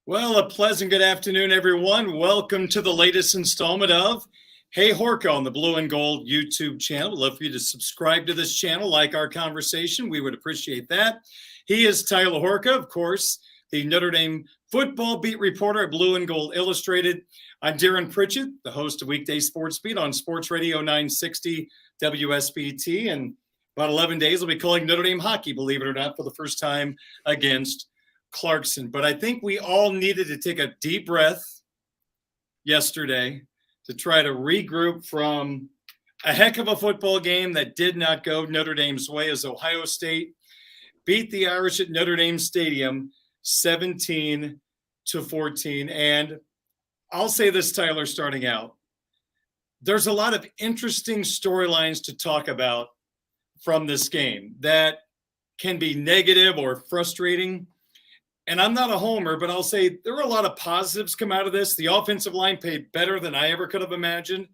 Well, a pleasant good afternoon, everyone. Welcome to the latest installment of Hey Horka on the Blue and Gold YouTube channel. I'd love for you to subscribe to this channel, like our conversation. We would appreciate that. He is Tyler Horka, of course, the Notre Dame football beat reporter at Blue and Gold Illustrated. I'm Darin Pritchett, the host of Weekday Sports Beat on Sports Radio 960 WSBT. And about 11 days, I'll be calling Notre Dame hockey, believe it or not, for the first time against Clarkson. But I think we all needed to take a deep breath yesterday to try to regroup from a heck of a football game that did not go Notre Dame's way as Ohio State beat the Irish at Notre Dame Stadium 17-14. And I'll say this, Tyler, starting out, there's a lot of interesting storylines to talk about from this game that can be negative or frustrating. And I'm not a homer, but I'll say there were a lot of positives come out of this. The offensive line played better than I ever could have imagined.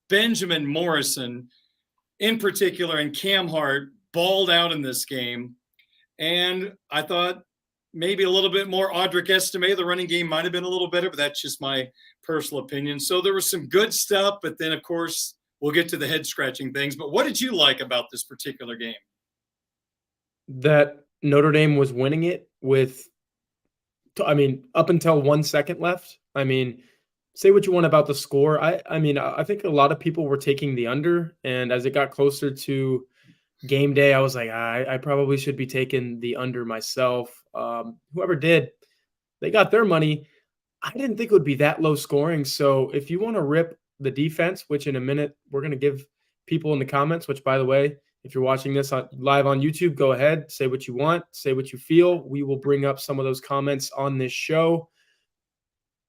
Benjamin Morrison, in particular, and Cam Hart balled out in this game. And I thought maybe a little bit more Audric Estime. The running game might have been a little better, but that's just my personal opinion. So there was some good stuff, but then, of course, we'll get to the head-scratching things. But what did you like about this particular game? That Notre Dame was winning it with up until 1 second left. Say what you want about the score. I think a lot of people were taking the under, and as it got closer to game day, I was like, I probably should be taking the under myself. Whoever did, they got their money. I didn't think it would be that low scoring. So if you want to rip the defense, which in a minute we're going to give people in the comments, which, by the way, if you're watching this live on YouTube, go ahead, say what you want, say what you feel. We will bring up some of those comments on this show.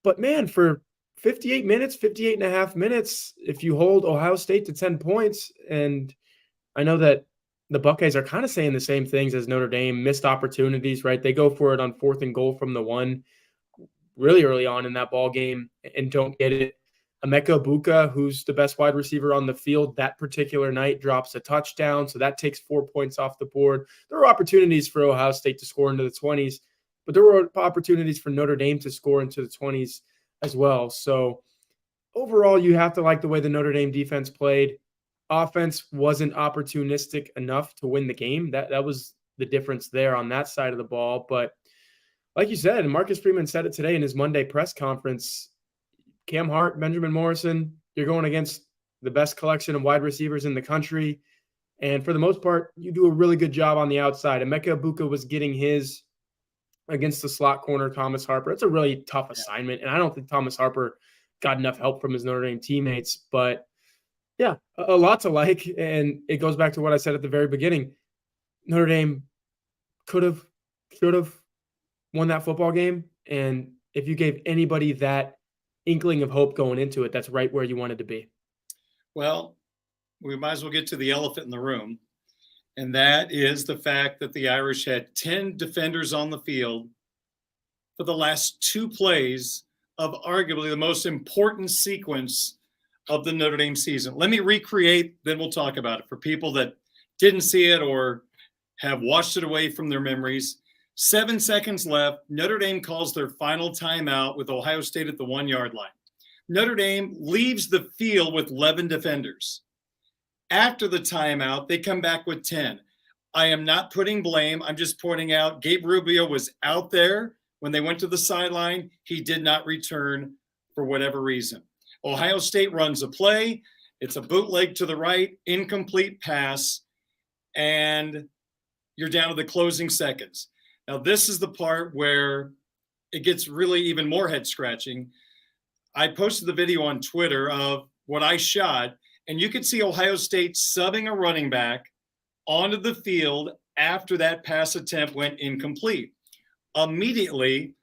But, man, for 58 and a half minutes, if you hold Ohio State to 10 points, and I know that the Buckeyes are kind of saying the same things as Notre Dame, missed opportunities, right? They go for it on 4th and goal from the 1 really early on in that ball game and don't get it. Emeka Egbuka, who's the best wide receiver on the field that particular night, drops a touchdown. So that takes 4 points off the board. There were opportunities for Ohio State to score into the 20s, but there were opportunities for Notre Dame to score into the 20s as well. So overall, you have to like the way the Notre Dame defense played. Offense wasn't opportunistic enough to win the game. That was the difference there on that side of the ball. But like you said, and Marcus Freeman said it today in his Monday press conference, Cam Hart, Benjamin Morrison, you're going against the best collection of wide receivers in the country. And for the most part, you do a really good job on the outside. Emeka Egbuka was getting his against the slot corner, Thomas Harper. It's a really tough assignment. And I don't think Thomas Harper got enough help from his Notre Dame teammates. But, yeah, a lot to like. And it goes back to what I said at the very beginning. Notre Dame could have, should have won that football game. And if you gave anybody that inkling of hope going into it, that's right where you wanted to be. Well, we might as well get to the elephant in the room, and that is the fact that the Irish had 10 defenders on the field for the last 2 plays of arguably the most important sequence of the Notre Dame season. Let me recreate, then we'll talk about it for people that didn't see it or have washed it away from their memories. 7 seconds left. Notre Dame calls their final timeout with Ohio State at the 1-yard line. Notre Dame leaves the field with 11 defenders. After the timeout, they come back with 10. I am not putting blame. I'm just pointing out Gabe Rubio was out there when they went to the sideline. He did not return for whatever reason. Ohio State runs a play. It's a bootleg to the right, incomplete pass, and you're down to the closing seconds. Now, this is the part where it gets really even more head-scratching. I posted the video on Twitter of what I shot, and you could see Ohio State subbing a running back onto the field after that pass attempt went incomplete. Immediately,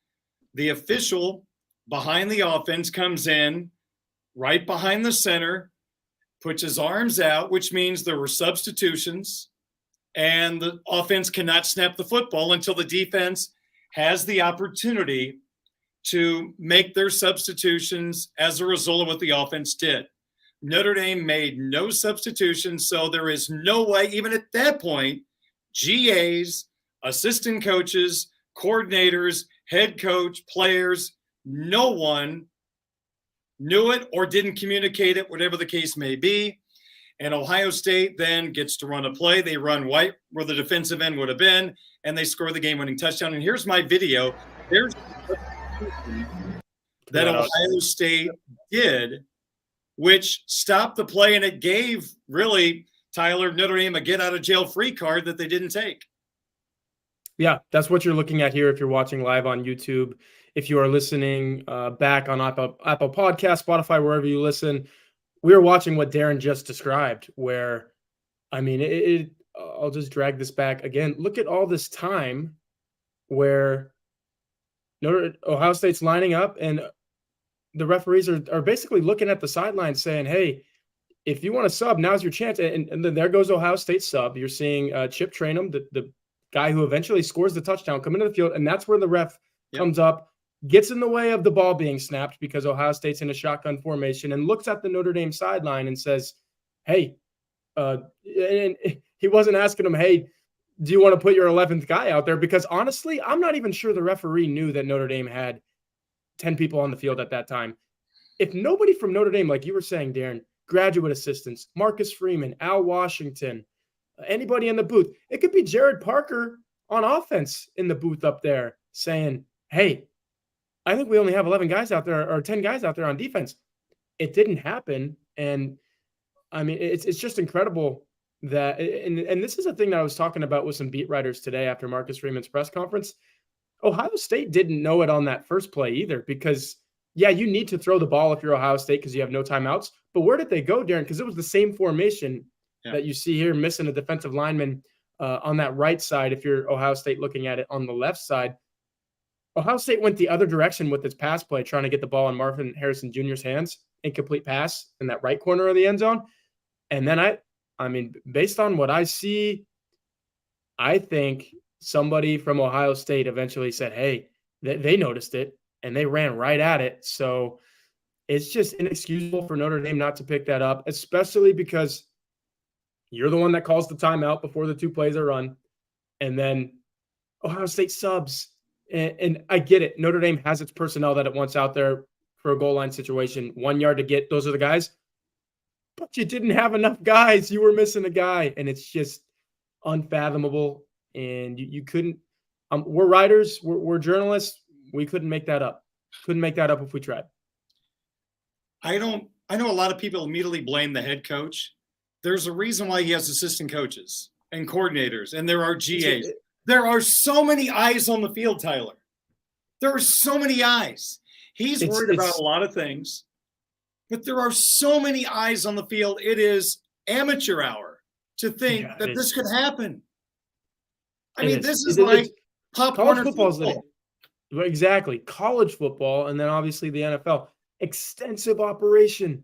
the official behind the offense comes in, right behind the center, puts his arms out, which means there were substitutions, and the offense cannot snap the football until the defense has the opportunity to make their substitutions as a result of what the offense did. Notre Dame made no substitutions, so there is no way, even at that point, GAs, assistant coaches, coordinators head coach, players, no one knew it or didn't communicate it, whatever the case may be. And Ohio State then gets to run a play. They run right where the defensive end would have been, and they score the game-winning touchdown. And here's my video. There's that Ohio State did, which stopped the play, and it gave, really, Tyler, Notre Dame a get-out-of-jail-free card that they didn't take. Yeah, that's what you're looking at here if you're watching live on YouTube. If you are listening back on Apple Podcast, Spotify, wherever you listen, we are watching what Darin just described, where, I mean, I'll just drag this back again. Look at all this time where Ohio State's lining up and the referees are basically looking at the sideline saying, hey, if you want to sub, now's your chance. And then there goes Ohio State sub. You're seeing Chip Trainum, the guy who eventually scores the touchdown, come into the field, and that's where the ref comes up, gets in the way of the ball being snapped because Ohio State's in a shotgun formation, and looks at the Notre Dame sideline and says, hey, and he wasn't asking him, hey, do you want to put your 11th guy out there? Because honestly, I'm not even sure the referee knew that Notre Dame had 10 people on the field at that time. If nobody from Notre Dame, like you were saying, Darin, graduate assistants, Marcus Freeman, Al Washington, anybody in the booth, it could be Jared Parker on offense in the booth up there saying, hey, I think we only have 11 guys out there or 10 guys out there on defense. It didn't happen. And I mean, it's just incredible that, and this is a thing that I was talking about with some beat writers today after Marcus Freeman's press conference. Ohio State didn't know it on that first play either, because yeah, you need to throw the ball if you're Ohio State because you have no timeouts. But where did they go, Darin? Because it was the same formation that you see here, missing a defensive lineman on that right side. If you're Ohio State looking at it on the left side, Ohio State went the other direction with its pass play, trying to get the ball in Marvin Harrison Jr.'s hands. Incomplete pass in that right corner of the end zone. And then I mean, based on what I see, I think somebody from Ohio State eventually said, hey, they noticed it and they ran right at it. So it's just inexcusable for Notre Dame not to pick that up, especially because you're the one that calls the timeout before the two plays are run. And then Ohio State subs. And I get it. Notre Dame has its personnel that it wants out there for a goal line situation. 1 yard to get. Those are the guys. But you didn't have enough guys. You were missing a guy. And it's just unfathomable. And you couldn't we're writers. We're journalists. We couldn't make that up. Couldn't make that up if we tried. I know a lot of people immediately blame the head coach. There's a reason why he has assistant coaches and coordinators, and there are GAs. There are so many eyes on the field, Tyler. There are so many eyes. He's worried about a lot of things, but there are so many eyes on the field. It is amateur hour to think that this could happen. I mean, this is like college football. Exactly. College football, and then obviously the NFL. Extensive operation.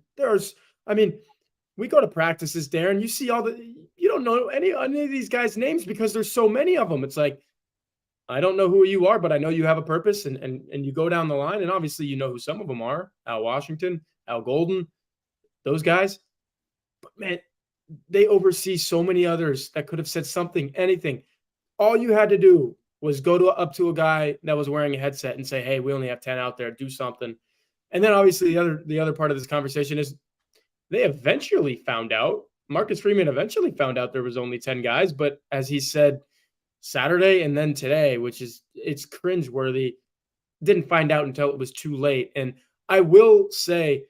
We go to practices, Darin. You see you don't know any of these guys' names because there's so many of them. It's like, I don't know who you are, but I know you have a purpose, and you go down the line, and obviously you know who some of them are. Al Washington, Al Golden, those guys. But man, they oversee so many others that could have said something, anything. All you had to do was go up to a guy that was wearing a headset and say, hey, we only have 10 out there, do something. And then obviously the other part of this conversation is they eventually found out, Marcus Freeman eventually found out there was only 10 guys, but as he said Saturday and then today, it's cringeworthy, didn't find out until it was too late. And I will say,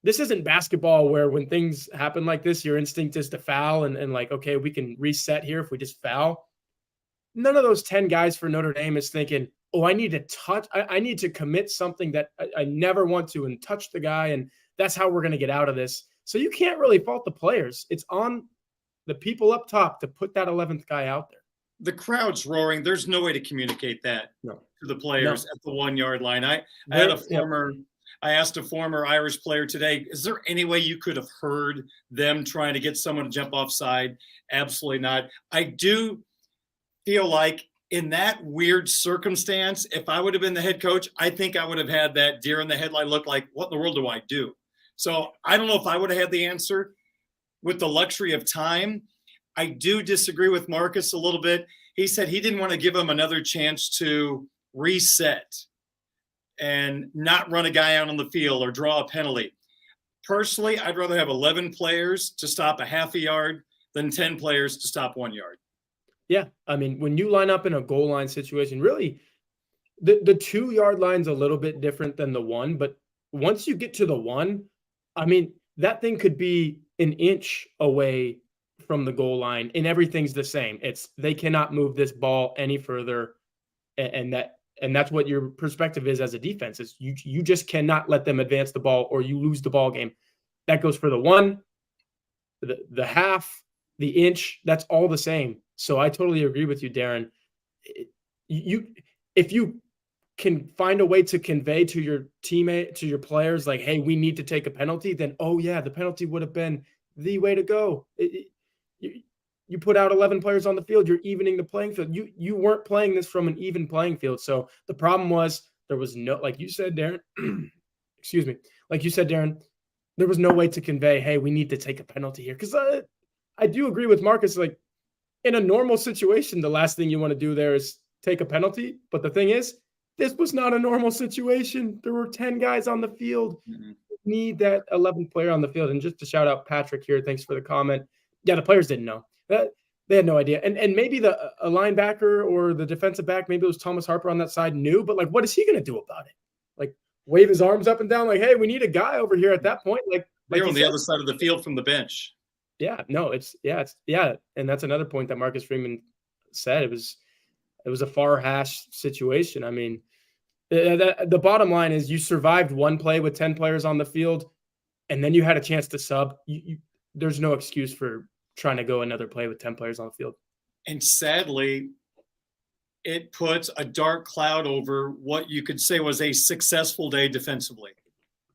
this isn't basketball where when things happen like this, your instinct is to foul and like, okay, we can reset here if we just foul. None of those 10 guys for Notre Dame is thinking, oh, I need to commit something that I never want to and touch the guy, and that's how we're going to get out of this. So you can't really fault the players. It's on the people up top to put that 11th guy out there. The crowd's roaring. There's no way to communicate that to the players at the 1 yard line. I asked a former Irish player today, is there any way you could have heard them trying to get someone to jump offside? Absolutely not. I do feel like in that weird circumstance, if I would have been the head coach, I think I would have had that deer in the headlight look like, what in the world do I do? So I don't know if I would have had the answer with the luxury of time. I do disagree with Marcus a little bit. He said he didn't want to give him another chance to reset, and not run a guy out on the field or draw a penalty. Personally, I'd rather have 11 players to stop a half a yard than 10 players to stop 1 yard. Yeah. I mean, when you line up in a goal line situation, really, the 2 yard line's a little bit different than the 1, but once you get to the 1, I mean, that thing could be an inch away from the goal line and everything's the same. They cannot move this ball any further. And that's what your perspective is as a defense, is you just cannot let them advance the ball or you lose the ball game. That goes for the 1, the half, the inch, that's all the same. So I totally agree with you, Darin. If you can find a way to convey to your teammate, to your players, like, hey, we need to take a penalty, then, oh yeah, the penalty would have been the way to go. You put out 11 players on the field, you're evening the playing field. You weren't playing this from an even playing field. So the problem was there was no, like you said, Darin, excuse me, like you said, Darin, there was no way to convey, hey, we need to take a penalty here. Because I do agree with Marcus, like, in a normal situation, the last thing you want to do there is take a penalty. But the thing is, this was not a normal situation. There were 10 guys on the field. Mm-hmm. Need that 11th player on the field. And just to shout out Patrick here, thanks for the comment. Yeah, the players didn't know. They had no idea. And maybe a linebacker or the defensive back, maybe it was Thomas Harper on that side, knew. But, like, what is he going to do about it? Like, wave his arms up and down like, hey, we need a guy over here at that point. They're on the other side of the field from the bench. Yeah, no, it's. And that's another point that Marcus Freeman said. It was a far hash situation. I mean, the bottom line is you survived one play with 10 players on the field, and then you had a chance to sub. There's no excuse for trying to go another play with 10 players on the field. And sadly, it puts a dark cloud over what you could say was a successful day defensively.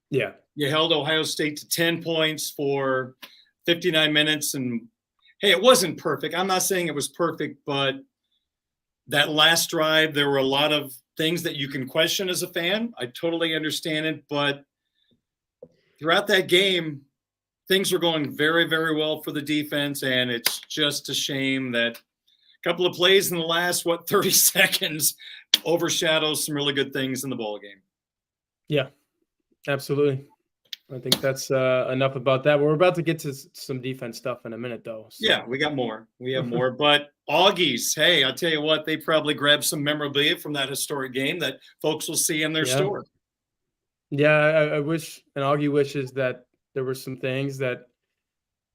Yeah. You held Ohio State to 10 points for 59 minutes. And, hey, it wasn't perfect. I'm not saying it was perfect, but that last drive, there were a lot of things that you can question as a fan. I totally understand it. But throughout that game, things were going very, very well for the defense. And it's just a shame that a couple of plays in the last, 30 seconds overshadows some really good things in the ball game. Yeah, absolutely. I think that's enough about that. We're about to get to some defense stuff in a minute, though. So. Yeah, we got more. We have more. But Augies, hey, I'll tell you what, they probably grabbed some memorabilia from that historic game that folks will see in their store. Yeah, I wish, and Augie wishes that there were some things that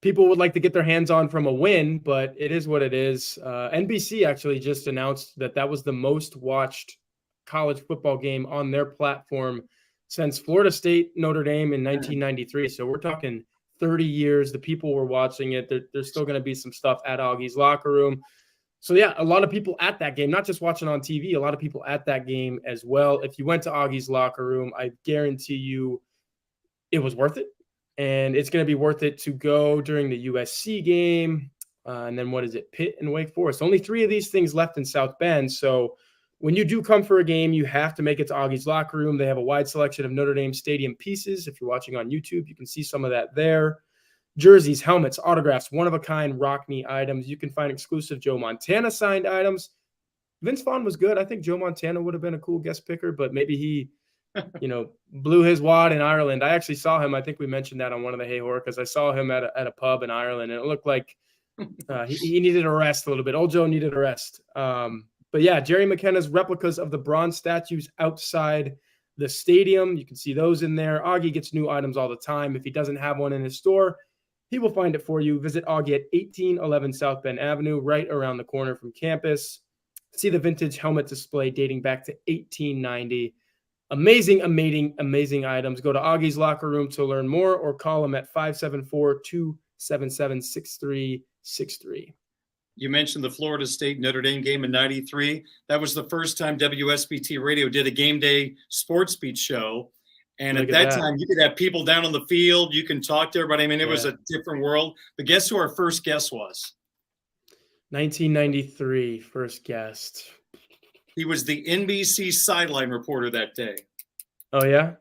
people would like to get their hands on from a win, but it is what it is. NBC actually just announced that was the most watched college football game on their platform since Florida State, Notre Dame in 1993. So we're talking 30 years. The people were watching it. There's still going to be some stuff at Augie's locker room. So yeah, a lot of people at that game, not just watching on TV, a lot of people at that game as well. If you went to Augie's locker room, I guarantee you it was worth it. And it's going to be worth it to go during the USC game. And then what is it? Pitt and Wake Forest. Only 3 of these things left in South Bend. So when you do come for a game, you have to make it to Augie's locker room. They have a wide selection of Notre Dame stadium pieces. If you're watching on YouTube, you can see some of that there. Jerseys, helmets, autographs, one-of-a-kind Rock Me items. You can find exclusive Joe Montana signed items. Vince Vaughn was good. I think Joe Montana would have been a cool guest picker, but maybe he, blew his wad in Ireland. I actually saw him. I think we mentioned that on one of the Hey Horkas. I saw him at a pub in Ireland, and it looked like he needed a rest a little bit. Old Joe needed a rest. But yeah, Jerry McKenna's replicas of the bronze statues outside the stadium. You can see those in there. Augie gets new items all the time. If he doesn't have one in his store, he will find it for you. Visit Augie at 1811 South Bend Avenue, right around the corner from campus. See the vintage helmet display dating back to 1890. Amazing items. Go to Augie's locker room to learn more or call him at 574-277-6363. You mentioned the Florida State Notre Dame game in '93. That was the first time WSBT Radio did a game day sports beat show. And at that time, you could have people down on the field. You can talk to everybody. I mean, it was a different world. But guess who our first guest was? 1993, first guest. He was the NBC sideline reporter that day. Oh, yeah?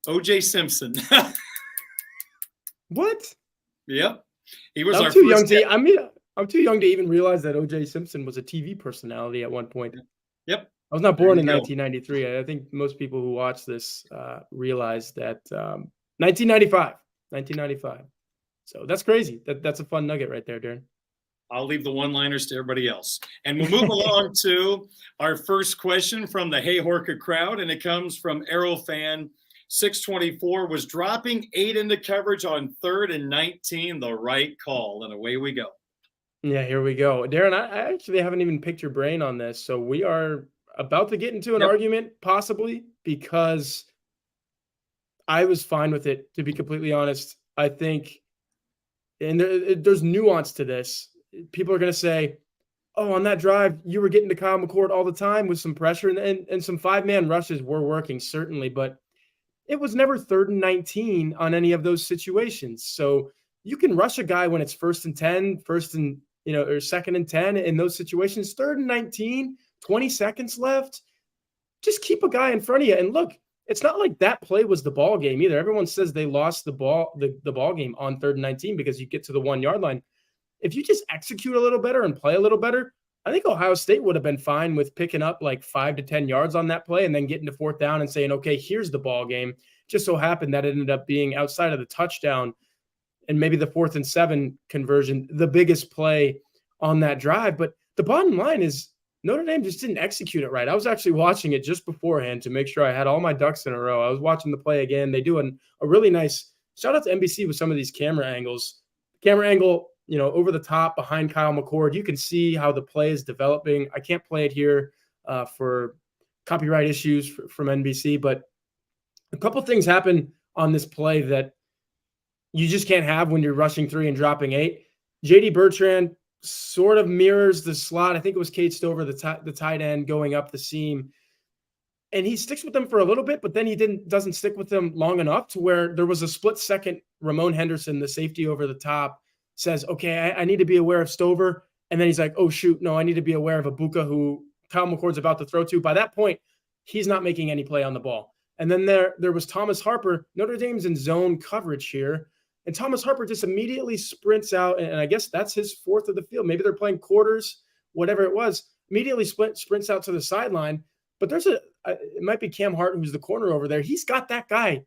O.J. Simpson. What? Yep. He was I'm too young to even realize that O.J. Simpson was a TV personality at one point. Yep. I was not There born you in go. 1993. I think most people who watch this realize that 1995, 1995. So that's crazy. That's a fun nugget right there, Darren. I'll leave the one-liners to everybody else. And we'll move along to our first question from the Hey Horka crowd, and it comes from Aerofan 624. Was dropping 8 into coverage on 3rd and 19 the right call? And away we go. Yeah, here we go. Darren, I actually haven't even picked your brain on this. So we are about to get into an Yep. argument, possibly, because I was fine with it, to be completely honest. I think, and there's nuance to this. People are going to say, oh, on that drive, you were getting to Kyle McCord all the time with some pressure, and some 5-man rushes were working, certainly, but it was never 3rd and 19 on any of those situations. So you can rush a guy when it's 1st and 10, 1st and, or 2nd and 10 in those situations. 3rd and 19, 20 seconds left. Just keep a guy in front of you. And look, it's not like that play was the ball game either. Everyone says they lost the ball game on 3rd and 19 because you get to the 1-yard line. If you just execute a little better and play a little better, I think Ohio State would have been fine with picking up like 5 to 10 yards on that play and then getting to 4th down and saying, okay, here's the ball game. Just so happened that it ended up being outside of the touchdown and maybe the 4th and 7 conversion, the biggest play on that drive. But the bottom line is Notre Dame just didn't execute it right. I was actually watching it just beforehand to make sure I had all my ducks in a row. I was watching the play again. They do a really nice shout out to NBC with some of these camera angles. Camera angle, over the top behind Kyle McCord. You can see how the play is developing. I can't play it here for copyright issues from NBC, but a couple things happen on this play that you just can't have when you're rushing 3 and dropping 8. JD Bertrand sort of mirrors the slot. I think it was Cade Stover, the tight end, going up the seam. And he sticks with them for a little bit, but then he doesn't stick with them long enough to where there was a split second. Ramon Henderson, the safety over the top, says, okay, I need to be aware of Stover. And then he's like, oh, shoot, no, I need to be aware of Ibuka, who Kyle McCord's about to throw to. By that point, he's not making any play on the ball. And then there was Thomas Harper. Notre Dame's in zone coverage here. And Thomas Harper just immediately sprints out, and I guess that's his 4th of the field. Maybe they're playing quarters, whatever it was. Immediately sprints out to the sideline. But there's it might be Cam Hart, who's the corner over there. He's got that guy.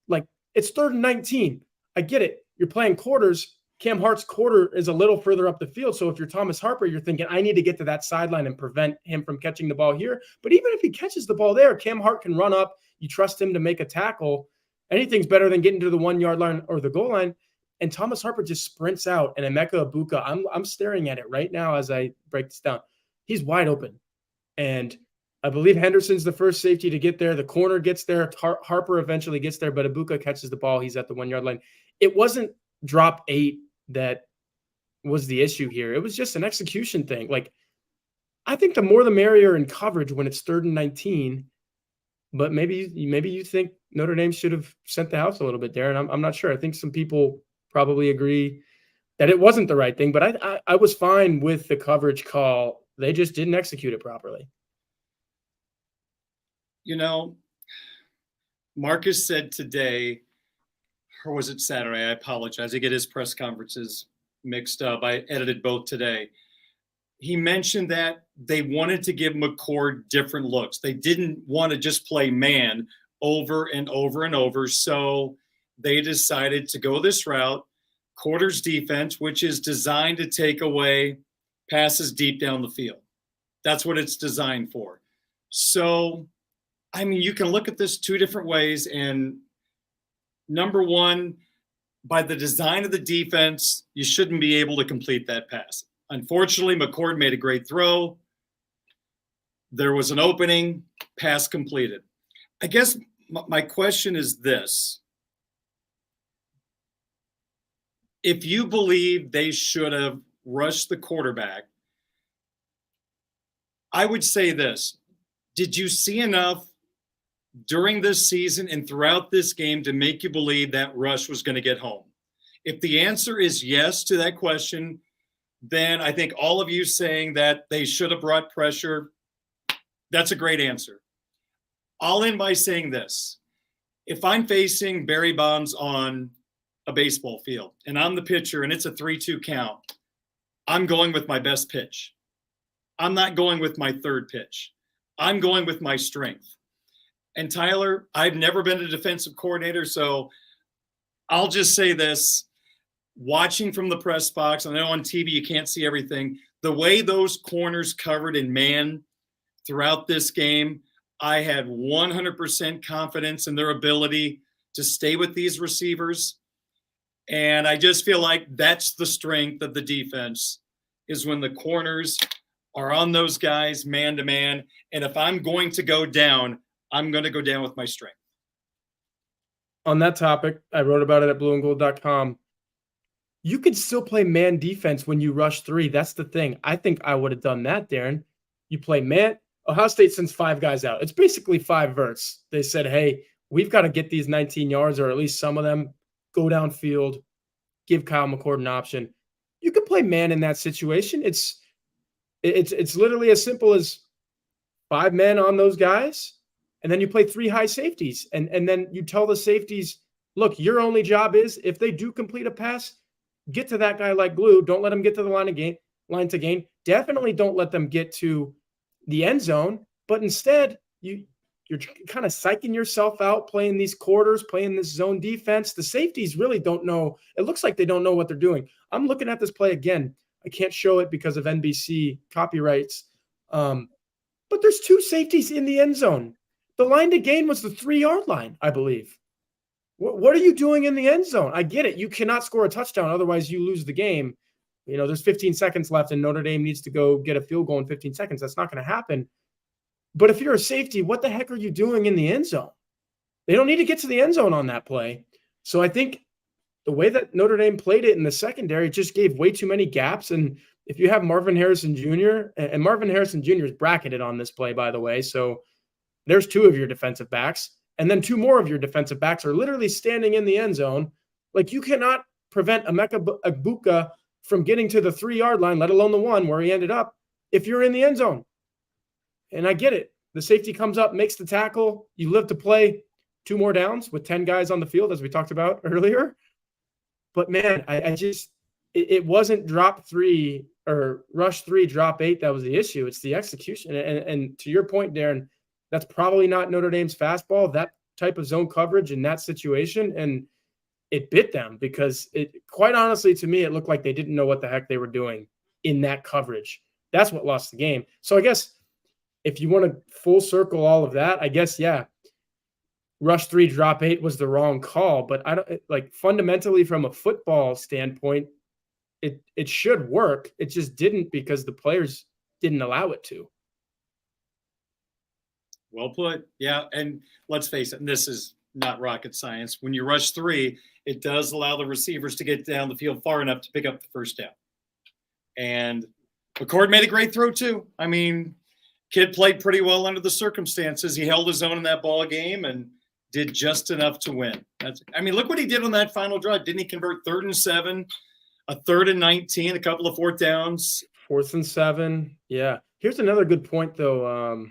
Like, it's 3rd and 19. I get it. You're playing quarters. Cam Hart's quarter is a little further up the field. So if you're Thomas Harper, you're thinking, I need to get to that sideline and prevent him from catching the ball here. But even if he catches the ball there, Cam Hart can run up. You trust him to make a tackle. Anything's better than getting to the 1-yard line or the goal line. And Thomas Harper just sprints out. And Emeka Ibuka, I'm staring at it right now as I break this down. He's wide open. And I believe Henderson's the first safety to get there. The corner gets there. Harper eventually gets there, but Ibuka catches the ball. He's at the 1-yard line. It wasn't drop 8 that was the issue here. It was just an execution thing. Like, I think the more the merrier in coverage when it's 3rd and 19. But maybe you think Notre Dame should have sent the house a little bit, Darren. I'm not sure. I think some people probably agree that it wasn't the right thing, but I was fine with the coverage call. They just didn't execute it properly. Marcus said today, or was it Saturday? I apologize. I get his press conferences mixed up. I edited both today. He mentioned that they wanted to give McCord different looks. They didn't want to just play man over and over and over. So they decided to go this route, quarters defense, which is designed to take away passes deep down the field. That's what it's designed for. So, I mean, you can look at this 2 different ways. And number one, by the design of the defense, you shouldn't be able to complete that pass. Unfortunately, McCord made a great throw. There was an opening, pass completed. I guess my question is this. If you believe they should have rushed the quarterback, I would say this. Did you see enough during this season and throughout this game to make you believe that rush was going to get home? If the answer is yes to that question, then I think all of you saying that they should have brought pressure, that's a great answer. I'll end by saying this. If I'm facing Barry Bonds on a baseball field and I'm the pitcher and it's a 3-2 count, I'm going with my best pitch. I'm not going with my third pitch. I'm going with my strength. And Tyler, I've never been a defensive coordinator, so I'll just say this. Watching from the press box, I know on TV you can't see everything. The way those corners covered in man throughout this game, I had 100% confidence in their ability to stay with these receivers. And I just feel like that's the strength of the defense, is when the corners are on those guys man to man. And if I'm going to go down, I'm going to go down with my strength. On that topic, I wrote about it at blueandgold.com. You could still play man defense when you rush 3. That's the thing. I think I would have done that, Darin. You play man. Ohio State sends 5 guys out. It's basically 5 verts. They said, hey, we've got to get these 19 yards, or at least some of them, go downfield, give Kyle McCord an option. You can play man in that situation. It's literally as simple as 5 men on those guys, and then you play 3 high safeties. And then you tell the safeties, look, your only job is, if they do complete a pass, get to that guy like glue. Don't let them get to the line to gain. Definitely don't let them get to the end zone. But instead, you're kind of psyching yourself out, playing these quarters, playing this zone defense. The safeties really don't know. It looks like they don't know what they're doing. I'm looking at this play again. I can't show it because of NBC copyrights. But there's 2 safeties in the end zone. The line to gain was the 3-yard line, I believe. What are you doing in the end zone? I get it. You cannot score a touchdown. Otherwise, you lose the game. There's 15 seconds left and Notre Dame needs to go get a field goal in 15 seconds. That's not going to happen. But if you're a safety, what the heck are you doing in the end zone? They don't need to get to the end zone on that play. So I think the way that Notre Dame played it in the secondary just gave way too many gaps. And if you have Marvin Harrison Jr., and Marvin Harrison Jr. is bracketed on this play, by the way, so there's 2 of your defensive backs. And then 2 more of your defensive backs are literally standing in the end zone. Like, you cannot prevent Emeka Egbuka from getting to the 3-yard line, let alone the 1 where he ended up, if you're in the end zone. And I get it. The safety comes up, makes the tackle. You live to play 2 more downs with 10 guys on the field, as we talked about earlier. But, man, it wasn't drop 3 or rush 3, drop 8 that was the issue. It's the execution. And to your point, Darin, that's probably not Notre Dame's fastball, that type of zone coverage in that situation. And it bit them because quite honestly, to me, it looked like they didn't know what the heck they were doing in that coverage. That's what lost the game. So I guess if you want to full circle all of that, I guess, yeah, rush 3, drop 8 was the wrong call. But I don't fundamentally from a football standpoint, it should work. It just didn't because the players didn't allow it to. Well put. Yeah. And let's face it, and this is not rocket science. When you rush 3, it does allow the receivers to get down the field far enough to pick up the first down. And McCord made a great throw too. I mean, kid played pretty well under the circumstances. He held his own in that ball game and did just enough to win. Look what he did on that final drive. Didn't he convert 3rd and 7, a 3rd and 19, a couple of 4th downs? 4th and 7. Yeah. Here's another good point though.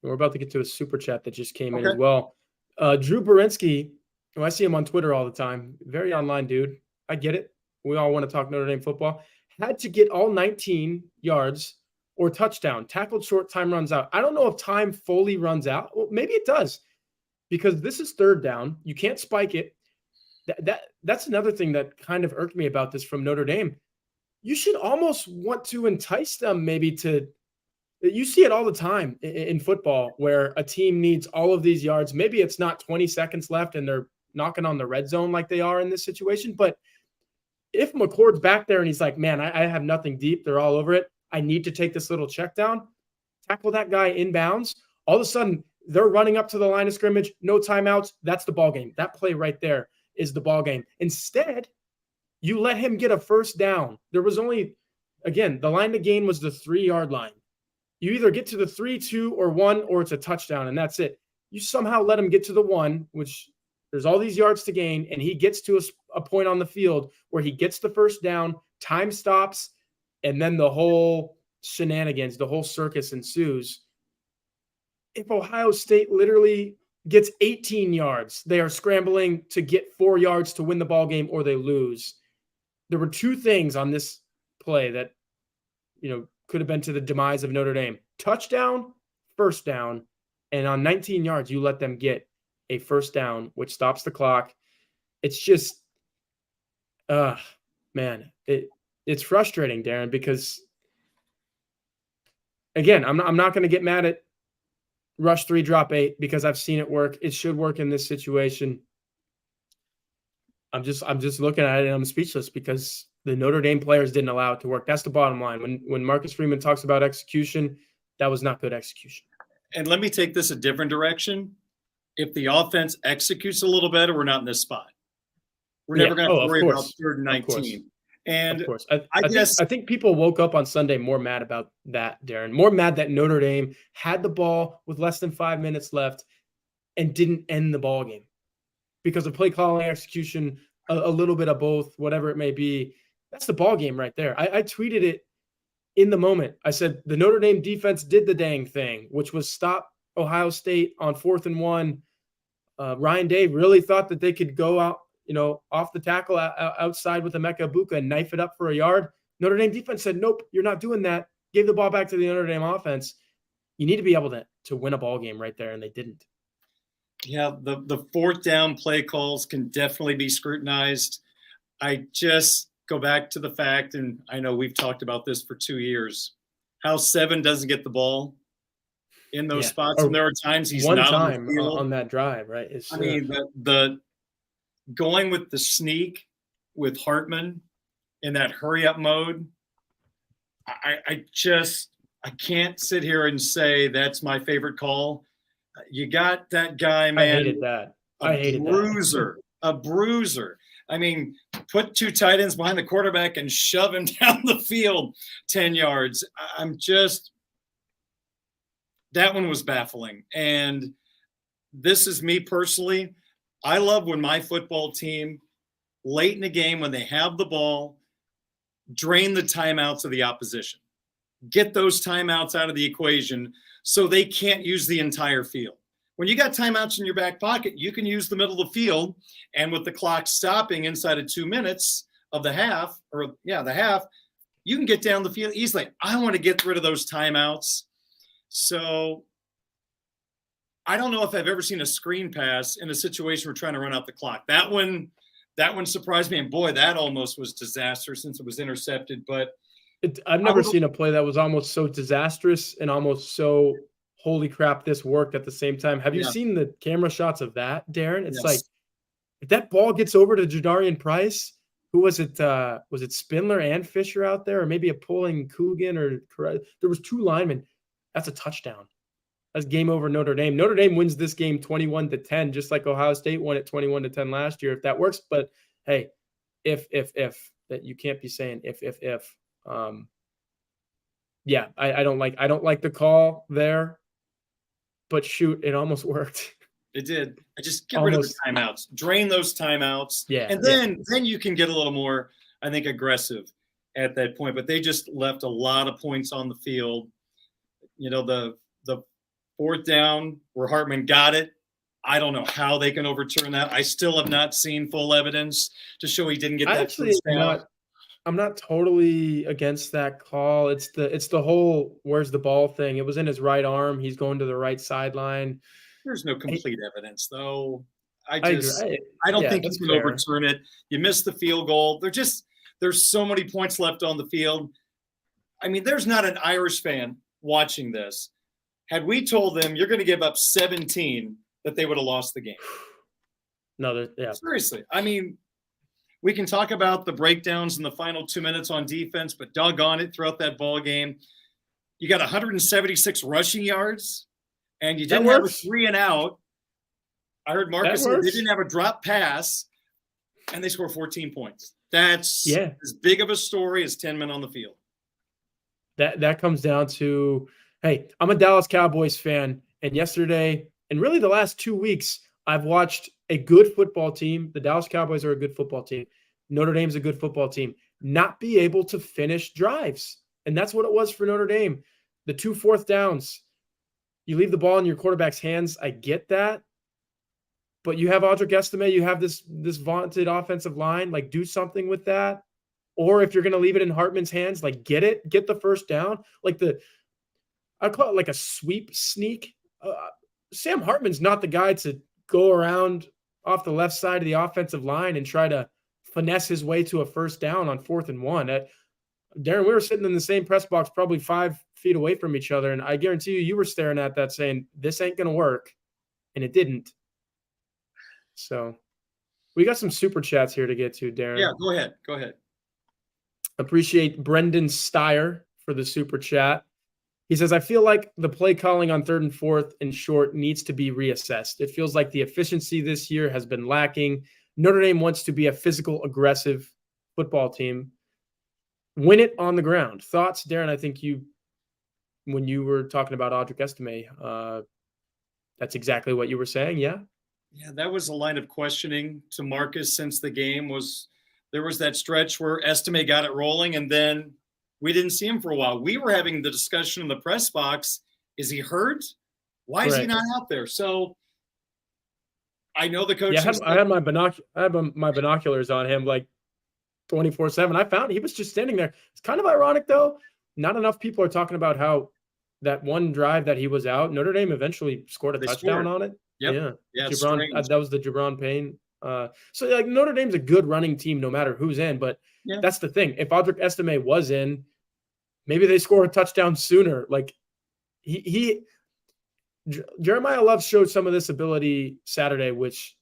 We're about to get to a super chat that just came in as well. Drew Berinsky, I see him on Twitter all the time. Very online dude. I get it. We all want to talk Notre Dame football. Had to get all 19 yards or touchdown. Tackled short, time runs out. I don't know if time fully runs out. Well, maybe it does because this is 3rd down. You can't spike it. That's another thing that kind of irked me about this from Notre Dame. You should almost want to entice them maybe to – you see it all the time in football where a team needs all of these yards. Maybe it's not 20 seconds left and they're knocking on the red zone like they are in this situation. But if McCord's back there and he's like, man, I have nothing deep. They're all over it. I need to take this little check down. Tackle that guy inbounds. All of a sudden, they're running up to the line of scrimmage. No timeouts. That's the ball game. That play right there is the ball game. Instead, you let him get a first down. There was only, again, the line to gain was the 3-yard line. You either get to the 3, 2, or 1, or it's a touchdown, and that's it. You somehow let him get to the 1, which there's all these yards to gain, and he gets to a point on the field where he gets the first down, time stops, and then the whole shenanigans, the whole circus ensues. If Ohio State literally gets 18 yards, they are scrambling to get 4 yards to win the ball game or they lose. There were 2 things on this play that, could have been to the demise of Notre Dame. touchdown, first down, and on 19 yards, you let them get a first down, which stops the clock. It's just, man, it's frustrating, Darin, because again, I'm not going to get mad at rush 3, drop 8 because I've seen it work. It should work in this situation. I'm just looking at it and I'm speechless because the Notre Dame players didn't allow it to work. That's the bottom line. When Marcus Freeman talks about execution, that was not good execution. And let me take this a different direction. If the offense executes a little better, we're not in this spot. We're never going to worry about 3rd and 19. And of course, I think people woke up on Sunday more mad about that, Darin. More mad that Notre Dame had the ball with less than 5 minutes left and didn't end the ball game because of play calling, execution, a little bit of both, whatever it may be. That's the ball game right there. I tweeted it in the moment. I said the Notre Dame defense did the dang thing, which was stop Ohio State on 4th and 1. Ryan Day really thought that they could go out, off the tackle outside with Emeka Egbuka and knife it up for a yard. Notre Dame defense said, nope, you're not doing that. Gave the ball back to the Notre Dame offense. You need to be able to win a ball game right there, and they didn't. Yeah, the 4th down play calls can definitely be scrutinized. I just go back to the fact, and I know we've talked about this for 2 years, how 7 doesn't get the ball in those spots. And there are times he's one not time on the field. On that drive, right? I mean, the going with the sneak with Hartman in that hurry up mode, I can't sit here and say that's my favorite call. You got that guy, man. I hated that. A bruiser. I mean, put 2 tight ends behind the quarterback and shove him down the field 10 yards. That one was baffling. And this is me personally. I love when my football team, late in the game, when they have the ball, drain the timeouts of the opposition. Get those timeouts out of the equation so they can't use the entire field. When you got timeouts in your back pocket, you can use the middle of the field. And with the clock stopping inside of 2 minutes of the half, you can get down the field easily. I want to get rid of those timeouts. So I don't know if I've ever seen a screen pass in a situation we're trying to run out the clock. That one surprised me. And boy, that almost was disastrous since it was intercepted. But I've never seen a play that was almost so disastrous and almost so holy crap, this worked at the same time. Have you seen the camera shots of that, Darin? It's like if that ball gets over to Darin Pritchett, who was it? Was it Spindler and Fisher out there, or maybe a pulling Coogan? Or there was 2 linemen. That's a touchdown. That's game over Notre Dame. Notre Dame wins this game 21-10, just like Ohio State won it 21-10 last year. If that works, but hey, if that you can't be saying if. Yeah, I don't like the call there, but shoot, it almost worked. It did. I just get rid of the timeouts, drain those timeouts, and then you can get a little more, I think, aggressive at that point. But they just left a lot of points on the field. The 4th down where Hartman got it. I don't know how they can overturn that. I still have not seen full evidence to show he didn't get that first down. I'm not totally against that call. It's the whole where's the ball thing. It was in his right arm. He's going to the right sideline. There's no complete evidence, though. I don't think you can overturn it. You missed the field goal. There's so many points left on the field. I mean, there's not an Irish fan watching this. Had we told them you're going to give up 17, that they would have lost the game. No, seriously. I mean, we can talk about the breakdowns in the final 2 minutes on defense, but doggone it, throughout that ball game, you got 176 rushing yards, and you didn't have a 3 and out. I heard Marcus say they didn't have a drop pass, and they scored 14 points. That's as big of a story as 10 men on the field. That comes down to, hey, I'm a Dallas Cowboys fan, and yesterday, and really the last 2 weeks, I've watched a good football team. The Dallas Cowboys are a good football team. Notre Dame's a good football team. Not be able to finish drives. And that's what it was for Notre Dame. The 2 4th downs. You leave the ball in your quarterback's hands. I get that. But you have Audric Estime. You have this vaunted offensive line. Like, do something with that. Or if you're going to leave it in Hartman's hands, like, get the first down. Like, I'd call it like a sweep sneak. Sam Hartman's not the guy to go around off the left side of the offensive line and try to finesse his way to a first down on 4th and 1. Darin, we were sitting in the same press box, probably 5 feet away from each other, and I guarantee you were staring at that saying, this ain't going to work, and it didn't. So we got some super chats here to get to, Darin. Yeah, go ahead. Appreciate Brendan Steyer for the super chat. He says, I feel like the play calling on 3rd and 4th and short needs to be reassessed. It feels like the efficiency this year has been lacking. Notre Dame wants to be a physical, aggressive football team. Win it on the ground. Thoughts, Darin? I think when you were talking about Audric Estime, that's exactly what you were saying, yeah? Yeah, that was a line of questioning to Marcus since the game there was that stretch where Estime got it rolling, and then we didn't see him for a while. We were having the discussion in the press box. Is he hurt? Why is he not out there? So I know the coach. Yeah, I had my binoculars on him like 24/7. I found he was just standing there. It's kind of ironic, though. Not enough people are talking about how that one drive that he was out, Notre Dame eventually scored a touchdown on it. Yep. Yeah. That was the Jabron Payne. So like Notre Dame's a good running team no matter who's in, but that's the thing. If Audric Estime was in, maybe they score a touchdown sooner. Like Jeremiah Love showed some of this ability Saturday, which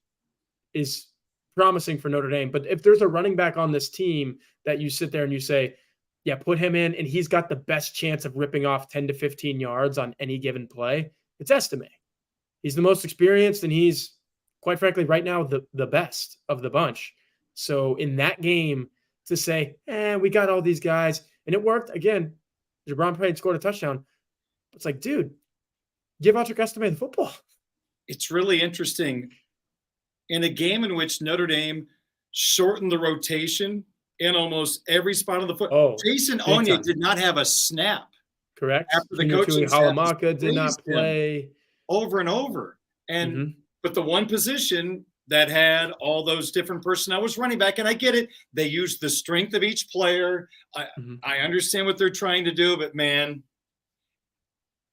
is promising for Notre Dame. But if there's a running back on this team that you sit there and you say, yeah, put him in, and he's got the best chance of ripping off 10 to 15 yards on any given play, it's Estime. He's the most experienced, and he's, quite frankly, right now, the best of the bunch. So in that game, to say, we got all these guys, and it worked. Again, Jabron Payne scored a touchdown. It's like, dude, give Audric Estime the football. It's really interesting. In a game in which Notre Dame shortened the rotation in almost every spot of the foot, Jason Onye did not have a snap. Correct. After the coaching staff Halamaka did not play over and over. And but the one position that had all those different personnel was running back. And I get it. They used the strength of each player. I understand what they're trying to do, but man,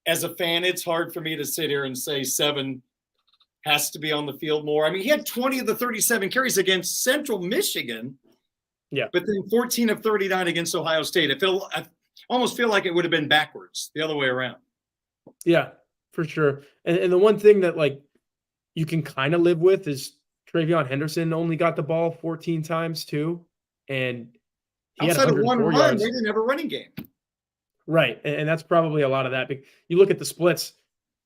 as a fan, it's hard for me to sit here and say 7 has to be on the field more. I mean, he had 20 of the 37 carries against Central Michigan. Yeah. But then 14 of 39 against Ohio State. I almost feel like it would have been backwards, the other way around. Yeah, for sure. And the one thing that, like, you can kind of live with is Travion Henderson only got the ball 14 times too. And he outside had of one run, yards. they didn't have a running game. Right. And that's probably a lot of that. You look at the splits,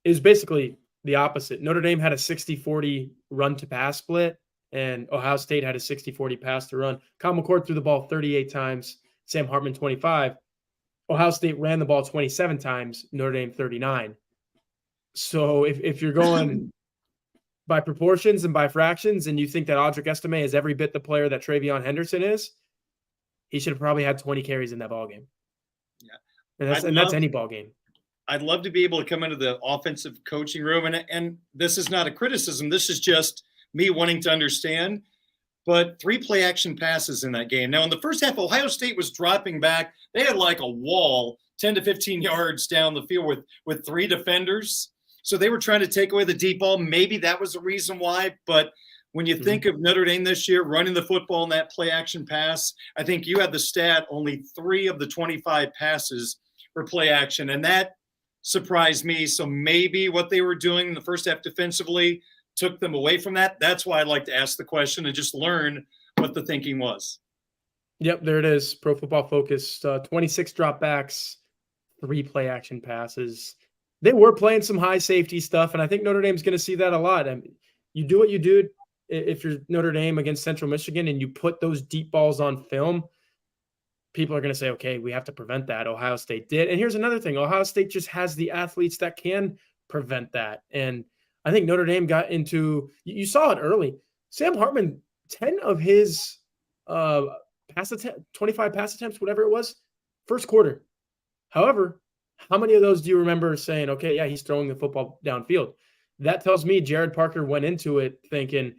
it was basically the opposite. Notre Dame had a 60-40 run to pass split, and Ohio State had a 60-40 pass to run. Kyle McCord threw the ball 38 times, Sam Hartman 25. Ohio State ran the ball 27 times, Notre Dame 39. So if you're going by proportions and by fractions, and you think that Audric Estime is every bit the player that Travion Henderson is, he should have probably had 20 carries in that ball game. Yeah. And that's any ball game. I'd love to be able to come into the offensive coaching room, and this is not a criticism. This is just me wanting to understand. But 3 play action passes in that game. Now, in the first half, Ohio State was dropping back. They had like a wall 10 to 15 yards down the field with 3 defenders. So they were trying to take away the deep ball. Maybe that was the reason why. But when you think of Notre Dame this year running the football in that play action pass, I think you had the stat only 3 of the 25 passes were play action. And that surprised me. So maybe what they were doing in the first half defensively took them away from that. That's why I'd like to ask the question and just learn what the thinking was. Yep, there it is. Pro Football Focus, 26 dropbacks, 3 play action passes. They were playing some high safety stuff, and I think Notre Dame's going to see that a lot. I mean, you do what you do if you're Notre Dame against Central Michigan and you put those deep balls on film, people are going to say, okay, we have to prevent that. Ohio State did. And here's another thing. Ohio State just has the athletes that can prevent that. And I think Notre Dame got into – you saw it early. Sam Hartman, 10 of his 25 pass attempts, whatever it was, first quarter. However, how many of those do you remember saying, okay, yeah, he's throwing the football downfield? That tells me Jared Parker went into it thinking,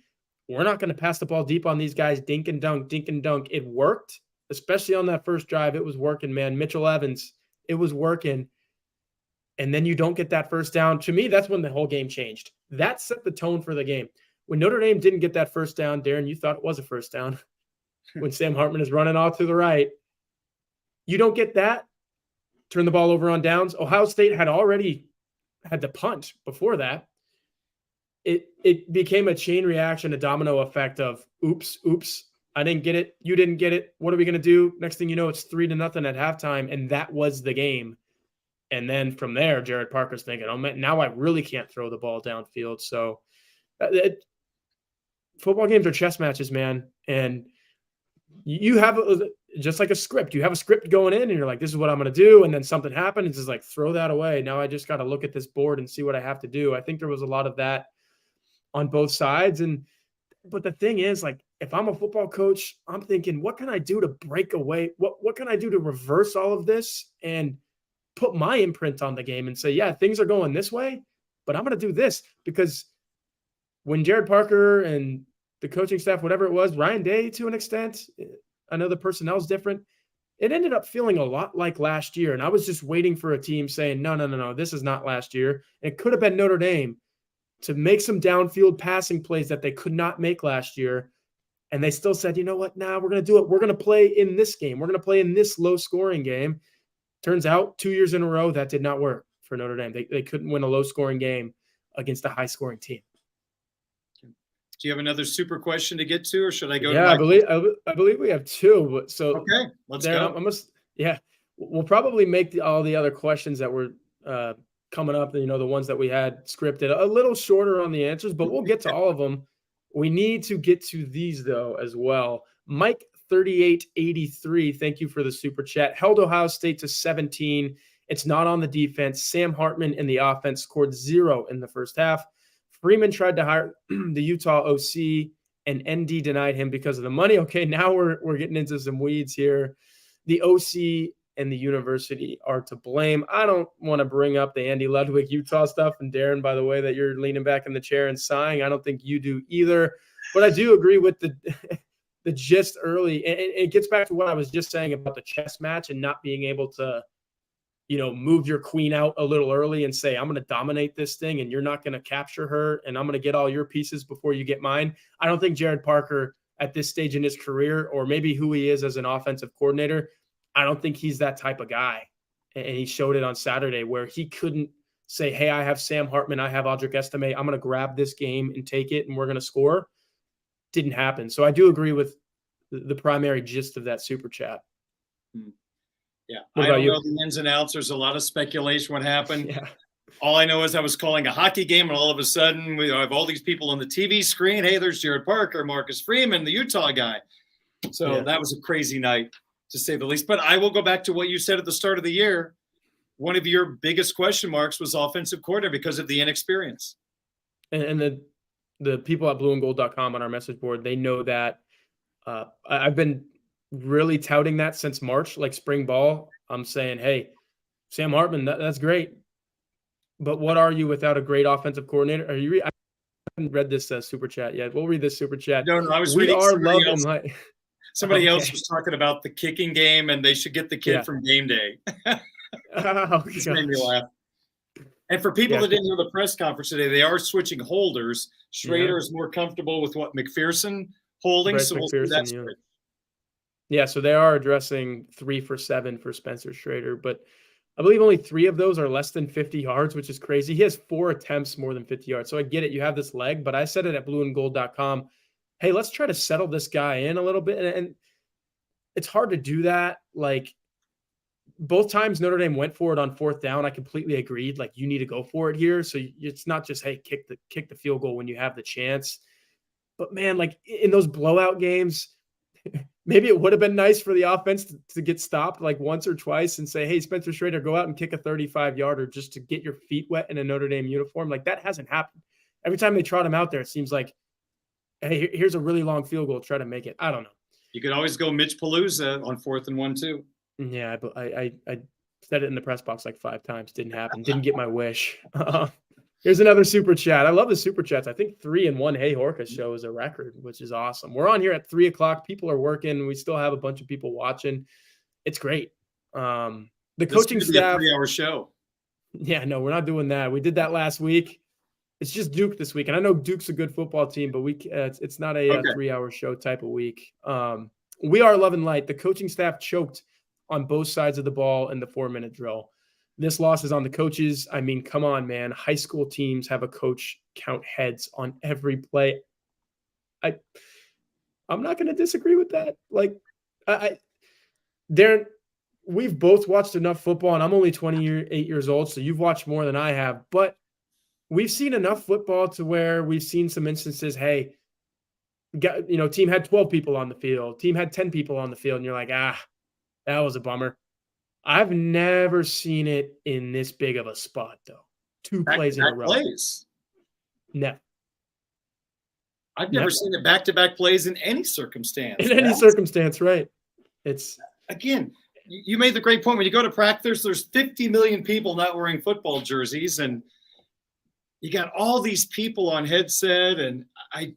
we're not going to pass the ball deep on these guys, dink and dunk, dink and dunk. It worked, especially on that first drive. It was working, man. Mitchell Evans, it was working. and then you don't get that first down. To me, that's when the whole game changed. That set the tone for the game. When Notre Dame didn't get that first down, Darin, you thought it was a first down. When Sam Hartman is running off to the right, you don't get that. Turn the ball over on downs. Ohio State had already had to punt before that. It became a chain reaction, a domino effect of oops, I didn't get it. You didn't get it. What are we going to do? Next thing you know, it's 3-0 at halftime, and that was the game. And then from there, Jared Parker's thinking, oh, man, now I really can't throw the ball downfield. So football games are chess matches, man. And you have just like a script. You have a script going in, and you're like, this is what I'm going to do. And then something happens. It's just like, throw that away. Now I just got to look at this board and see what I have to do. I think there was a lot of that on both sides. But the thing is, like, if I'm a football coach, I'm thinking, what can I do to break away? What can I do to reverse all of this and put my imprint on the game and say, yeah, things are going this way, but I'm going to do this? Because when Jared Parker and the coaching staff, whatever it was, Ryan Day to an extent, I know the personnel is different. It ended up feeling a lot like last year. And I was just waiting for a team saying, no, this is not last year. It could have been Notre Dame to make some downfield passing plays that they could not make last year. And they still said, you know what? Nah, we're going to do it. We're going to play in this game. We're going to play in this low-scoring game. Turns out 2 years in a row, that did not work for Notre Dame. They couldn't win a low-scoring game against a high-scoring team. Do you have another super question to get to, or should I go? Yeah, I believe we have two. So okay, let's go. We'll probably make all the other questions that were coming up, the ones that we had scripted a little shorter on the answers, but we'll get to all of them. We need to get to these, though, as well. Mike 3883, thank you for the super chat. Held Ohio State to 17. It's not on the defense. Sam Hartman in the offense scored 0 in the first half. Freeman tried to hire the Utah OC, and ND denied him because of the money. Okay, now we're getting into some weeds here. The OC and the university are to blame. I don't want to bring up the Andy Ludwig Utah stuff. And Darin, by the way, that you're leaning back in the chair and sighing, I don't think you do either. But I do agree with the gist early. And it gets back to what I was just saying about the chess match and not being able to, move your queen out a little early and say, I'm going to dominate this thing and you're not going to capture her and I'm going to get all your pieces before you get mine. I don't think Jared Parker at this stage in his career, or maybe who he is as an offensive coordinator, I don't think he's that type of guy. And he showed it on Saturday where he couldn't say, hey, I have Sam Hartman, I have Audric Estime, I'm going to grab this game and take it and we're going to score. Didn't happen. So I do agree with the primary gist of that super chat. Yeah, I don't know the ins and outs. There's a lot of speculation what happened. Yeah. All I know is I was calling a hockey game, and all of a sudden we have all these people on the TV screen. Hey, there's Jared Parker, Marcus Freeman, the Utah guy. So that was a crazy night, to say the least. But I will go back to what you said at the start of the year. One of your biggest question marks was offensive coordinator because of the inexperience. And the people at blueandgold.com on our message board, they know that. I've been really touting that since March, like spring ball. I'm saying, hey, Sam Hartman, that's great. But what are you without a great offensive coordinator? I haven't read this super chat yet. We'll read this super chat. No, I was reading somebody else was talking about the kicking game, and they should get the kid from game day. It made me laugh. And for people that didn't hear the press conference today, they are switching holders. Schrader is more comfortable with what McPherson holding, so we'll see that switch. Yeah, so they are addressing 3 for 7 for Spencer Schrader, but I believe only 3 of those are less than 50 yards, which is crazy. He has 4 attempts more than 50 yards. So I get it. You have this leg, but I said it at blueandgold.com. Hey, let's try to settle this guy in a little bit. And it's hard to do that. Like, both times Notre Dame went for it on 4th down, I completely agreed. Like, you need to go for it here. So it's not just, hey, kick the field goal when you have the chance. But man, like in those blowout games, maybe it would have been nice for the offense to get stopped like once or twice and say, hey, Spencer Schrader, go out and kick a 35-yarder just to get your feet wet in a Notre Dame uniform. Like, that hasn't happened. Every time they trot him out there, it seems like, hey, here's a really long field goal. Try to make it. I don't know. You could always go Mitch Palooza on 4th and 1 too. Yeah, but I said it in the press box like 5 times. Didn't happen. Didn't get my wish. Here's another super chat. I love the super chats. I think 3 in one Hey Horka show is a record, which is awesome. We're on here at 3:00. People are working. We still have a bunch of people watching. It's great. The coaching staff. A 3-hour show. Yeah, no, we're not doing that. We did that last week. It's just Duke this week, and I know Duke's a good football team, but it's not a Okay. 3-hour show type of week. We are Love and Light. The coaching staff choked on both sides of the ball in the 4-minute drill. This loss is on the coaches. I mean, come on, man. High school teams have a coach count heads on every play. I'm not going to disagree with that. Like, Darin, we've both watched enough football, and I'm only 28 years old, so you've watched more than I have. But we've seen enough football to where we've seen some instances, hey, team had 12 people on the field, team had 10 people on the field, and you're like, that was a bummer. I've never seen it in this big of a spot, though. 2 plays in a row. Plays. No. I've never seen it back-to-back plays in any circumstance. In any circumstance, right. It's again, you made the great point. When you go to practice, there's 50 million people not wearing football jerseys, and you got all these people on headset, and I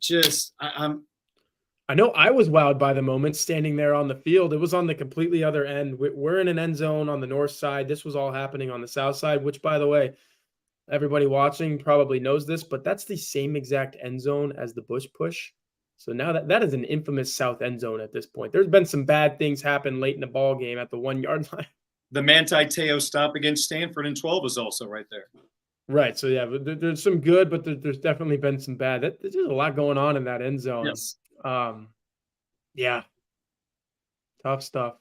know I was wowed by the moment standing there on the field. It was on the completely other end. We're in an end zone on the north side. This was all happening on the south side, which, by the way, everybody watching probably knows this, but that's the same exact end zone as the Bush Push. So now that is an infamous south end zone at this point. There's been some bad things happen late in the ball game at the 1-yard line. The Manti Te'o stop against Stanford in 12 is also right there. Right. So, yeah, there's some good, but there's definitely been some bad. There's a lot going on in that end zone. Yes. Yeah. Tough stuff.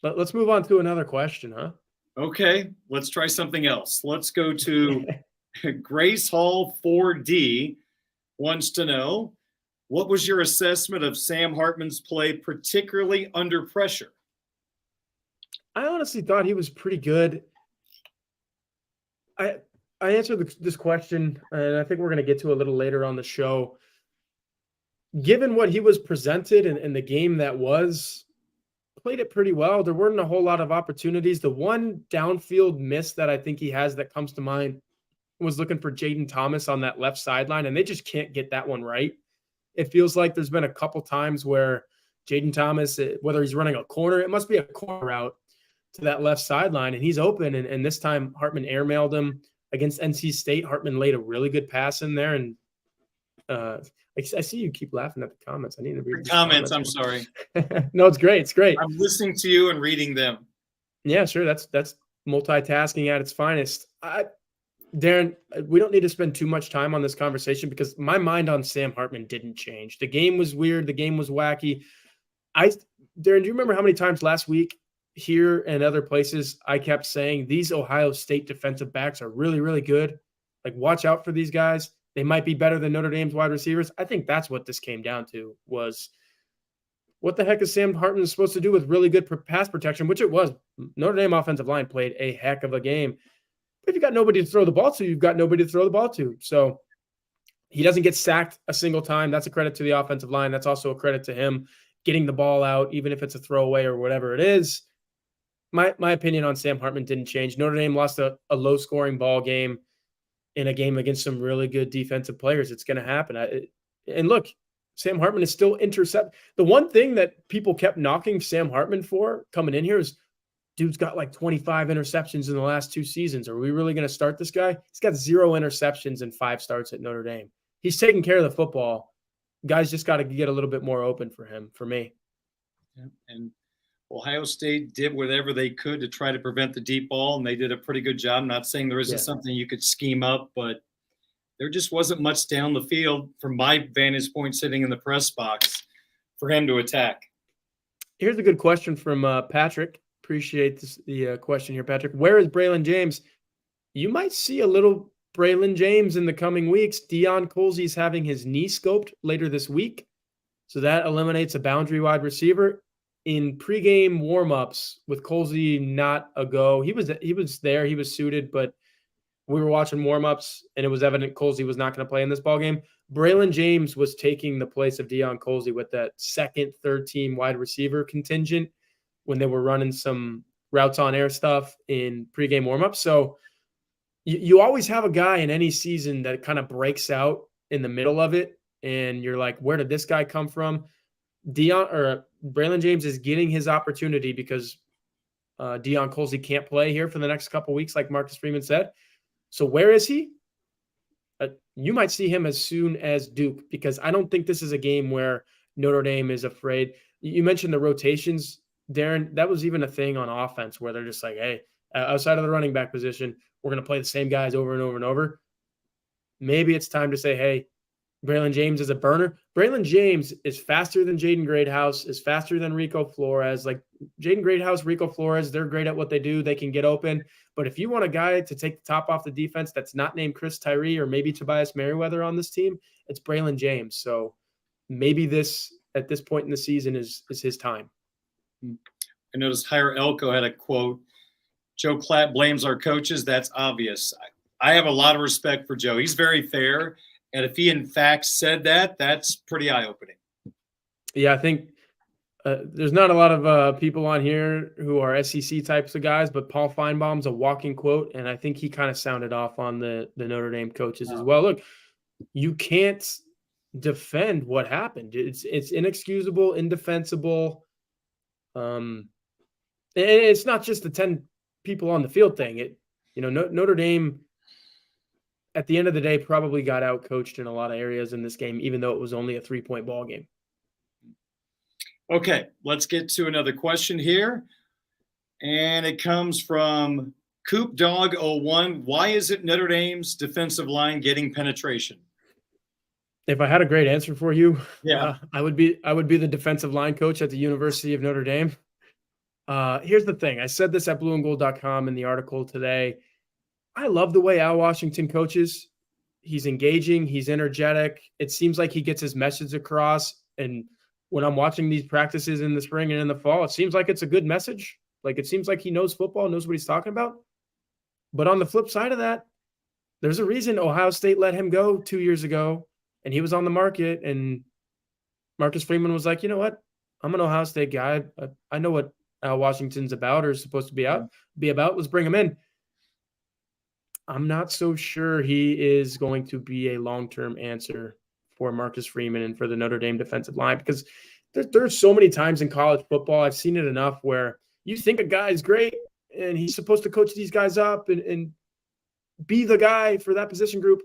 Let's move on to another question, huh? Okay. Let's try something else. Let's go to Grace Hall 4D wants to know, what was your assessment of Sam Hartman's play, particularly under pressure? I honestly thought he was pretty good. I answered this question, and I think we're going to get to a little later on the show. Given what he was presented in the game that was, played it pretty well. There weren't a whole lot of opportunities. The one downfield miss that I think he has that comes to mind was looking for Jaden Thomas on that left sideline, and they just can't get that one right. It feels like there's been a couple times where Jaden Thomas, whether he's running a corner, it must be a corner route to that left sideline, and he's open. And this time Hartman airmailed him against NC State. Hartman laid a really good pass in there. And I see you keep laughing at the comments. I need to read the comments. I'm sorry. No, it's great. It's great. I'm listening to you and reading them. Yeah, sure. That's multitasking at its finest. Darin, we don't need to spend too much time on this conversation because my mind on Sam Hartman didn't change. The game was weird. The game was wacky. Darin, do you remember how many times last week here and other places I kept saying these Ohio State defensive backs are really, really good? Like, watch out for these guys. They might be better than Notre Dame's wide receivers. I think that's what this came down to, was what the heck is Sam Hartman supposed to do with really good pass protection, which it was. Notre Dame offensive line played a heck of a game. But if you got nobody to throw the ball to, you've got nobody to throw the ball to. So he doesn't get sacked a single time. That's a credit to the offensive line. That's also a credit to him getting the ball out, even if it's a throwaway or whatever it is. My opinion on Sam Hartman didn't change. Notre Dame lost a low-scoring ball game in a game against some really good defensive players. It's going to happen. And look, Sam Hartman is still intercept. The one thing that people kept knocking Sam Hartman for coming in here is, dude's got like 25 interceptions in the last 2 seasons. Are we really going to start this guy? He's got 0 interceptions and 5 starts at Notre Dame. He's taking care of the football. Guys just got to get a little bit more open for him, for me. Yeah, and Ohio State did whatever they could to try to prevent the deep ball, and they did a pretty good job. I'm not saying there isn't something you could scheme up, but there just wasn't much down the field from my vantage point sitting in the press box for him to attack. Here's a good question from Patrick. Appreciate the question here, Patrick. Where is Braylon James? You might see a little Braylon James in the coming weeks. Deion Colsey's having his knee scoped later this week, so that eliminates a boundary wide receiver. In pregame warmups with Colsey not a go, he was there, he was suited, but we were watching warmups and it was evident Colsey was not going to play in this ballgame. Braylon James was taking the place of Deion Colsey with that second, third team wide receiver contingent when they were running some routes on air stuff in pregame warmups. So you always have a guy in any season that kind of breaks out in the middle of it, and you're like, where did this guy come from? Braylon James is getting his opportunity because Deion Colsey can't play here for the next couple weeks, like Marcus Freeman said. So where is he? You might see him as soon as Duke, because I don't think this is a game where Notre Dame is afraid. You mentioned the rotations, Darin. That was even a thing on offense where they're just like, hey, outside of the running back position, we're going to play the same guys over and over and over. Maybe it's time to say, hey, Braylon James is a burner. Braylon James is faster than Jaden Greathouse, is faster than Rico Flores. Like Jaden Greathouse, Rico Flores, they're great at what they do. They can get open. But if you want a guy to take the top off the defense that's not named Chris Tyree or maybe Tobias Merriweather on this team, it's Braylon James. So maybe this, at this point in the season, is his time. I noticed Hire Elko had a quote, Joe Klatt blames our coaches. That's obvious. I have a lot of respect for Joe. He's very fair. And if he, in fact, said that, that's pretty eye-opening. Yeah, I think there's not a lot of people on here who are SEC types of guys, but Paul Finebaum's a walking quote, and I think he kind of sounded off on the Notre Dame coaches as well. Look, you can't defend what happened. It's inexcusable, indefensible. And it's not just the 10 people on the field thing. Notre Dame, at the end of the day, probably got out-coached in a lot of areas in this game, even though it was only a 3-point ball game. Okay, let's get to another question here. And it comes from Coop Dog 01. Why isn't Notre Dame's defensive line getting penetration? If I had a great answer for you, yeah, I would be the defensive line coach at the University of Notre Dame. Here's the thing. I said this at blueandgold.com in the article today. I love the way Al Washington coaches. He's engaging. He's energetic. It seems like he gets his message across. And when I'm watching these practices in the spring and in the fall, it seems like it's a good message. Like, it seems like he knows football, knows what he's talking about. But on the flip side of that, there's a reason Ohio State let him go 2 years ago, and he was on the market. And Marcus Freeman was like, you know what? I'm an Ohio State guy. I know what Al Washington's about or is supposed to be about. Let's bring him in. I'm not so sure he is going to be a long-term answer for Marcus Freeman and for the Notre Dame defensive line, because there's so many times in college football, I've seen it enough, where you think a guy is great and he's supposed to coach these guys up and be the guy for that position group.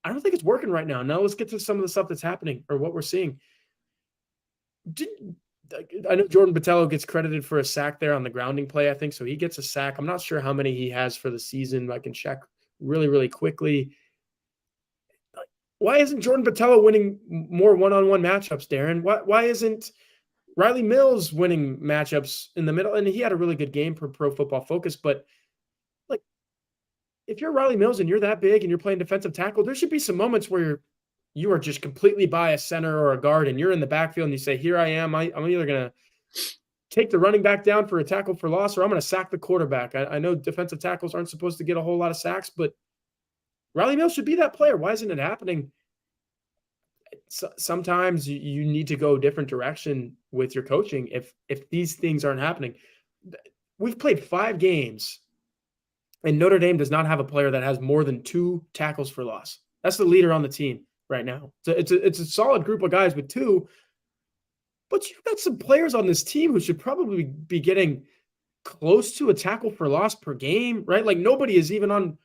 I don't think it's working right now. Now let's get to some of the stuff that's happening or what we're seeing. I know Jordan Botelho gets credited for a sack there on the grounding play, I think. So he gets a sack. I'm not sure how many he has for the season. I can check really, really quickly. Why isn't Jordan Botelho winning more one-on-one matchups, Darin? Why isn't Riley Mills winning matchups in the middle? And he had a really good game for Pro Football Focus. But, like, if you're Riley Mills and you're that big and you're playing defensive tackle, there should be some moments where you are just completely by a center or a guard and you're in the backfield and you say, here I am. I'm either going to take the running back down for a tackle for loss or I'm going to sack the quarterback. I know defensive tackles aren't supposed to get a whole lot of sacks, but Riley Mills should be that player. Why isn't it happening? Sometimes you need to go a different direction with your coaching if these things aren't happening. We've played 5 games and Notre Dame does not have a player that has more than 2 tackles for loss. That's the leader on the team right now. So it's a solid group of guys with 2, but you've got some players on this team who should probably be getting close to a tackle for loss per game, right? Like, nobody is even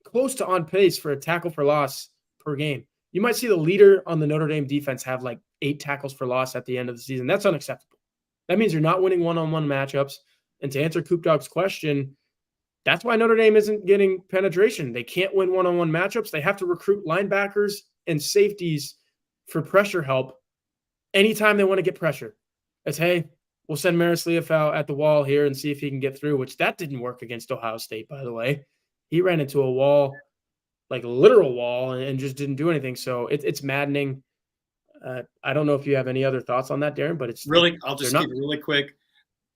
close to on pace for a tackle for loss per game. You might see the leader on the Notre Dame defense have like 8 tackles for loss at the end of the season. That's unacceptable. That means you're not winning one-on-one matchups. And to answer Coop Dog's question, that's why Notre Dame isn't getting penetration. They can't win one-on-one matchups. They have to recruit linebackers and safeties for pressure help anytime they want to get pressure. It's, hey, we'll send Maris Leophile at the wall here and see if he can get through, which that didn't work against Ohio State, by the way. He ran into a wall, like a literal wall, and just didn't do anything. So it's maddening. I don't know if you have any other thoughts on that, Darin, but it's really, I'll just keep it really quick.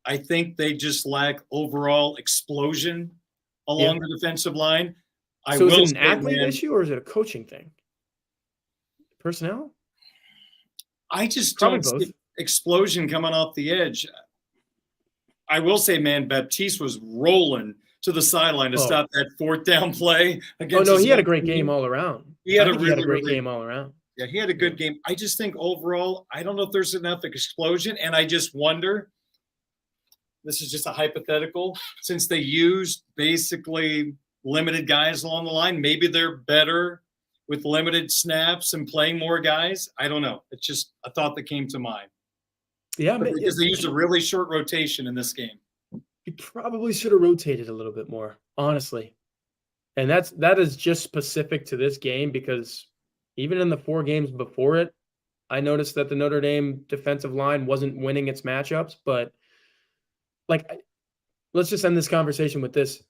I think they just lack overall explosion along the defensive line. So is it an athlete issue or is it a coaching thing? Personnel? I just don't see explosion coming off the edge. I will say, man, Baptiste was rolling to the sideline to stop that 4th down play against. He had a great game all around. He had a great game all around. Yeah, he had a good game. I just think overall, I don't know if there's enough explosion, and I just wonder, this is just a hypothetical, since they used basically limited guys along the line, maybe they're better with limited snaps and playing more guys. I don't know. It's just a thought that came to mind. Yeah, Because they used a really short rotation in this game. you probably should have rotated a little bit more, honestly. And that is just specific to this game, because even in the 4 games before it, I noticed that the Notre Dame defensive line wasn't winning its matchups. But let's just end this conversation with this.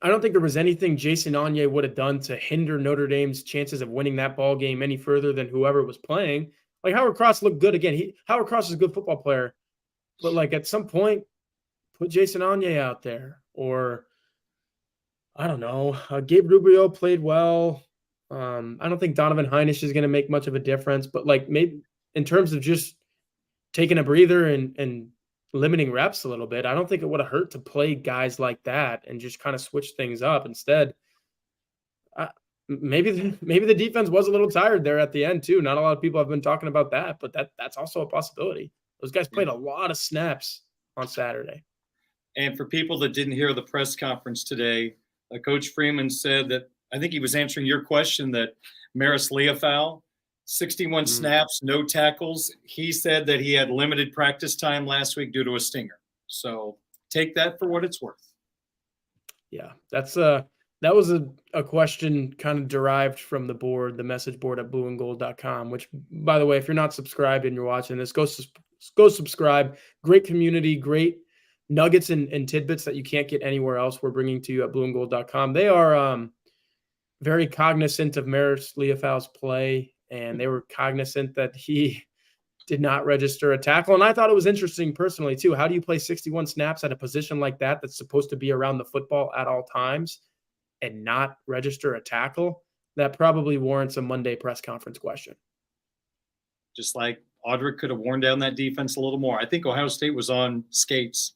I don't think there was anything Jason Onye would have done to hinder Notre Dame's chances of winning that ball game any further than whoever was playing. Like, Howard Cross looked good again. Howard Cross is a good football player, but like at some point, put Jason Onye out there, or I don't know. Gabe Rubio played well. I don't think Donovan Heinisch is going to make much of a difference, but like maybe in terms of just taking a breather and limiting reps a little bit, I don't think it would have hurt to play guys like that and just kind of switch things up. Instead, maybe the defense was a little tired there at the end too. Not a lot of people have been talking about that, but that's also a possibility. Those guys played a lot of snaps on Saturday. And for people that didn't hear the press conference today, Coach Freeman said that, I think he was answering your question, that Maris Leophile, 61 snaps, no tackles. He said that he had limited practice time last week due to a stinger. So take that for what it's worth. Yeah, that was a question kind of derived from the board, the message board at blueandgold.com, which, by the way, if you're not subscribed and you're watching this, go subscribe. Great community, great nuggets and tidbits that you can't get anywhere else. We're bringing to you at blueandgold.com. They are very cognizant of Maris Leophile's play, and they were cognizant that he did not register a tackle. And I thought it was interesting personally too. How do you play 61 snaps at a position like that that's supposed to be around the football at all times and not register a tackle? That probably warrants a Monday press conference question. Just like Audric could have worn down that defense a little more. I think Ohio State was on skates.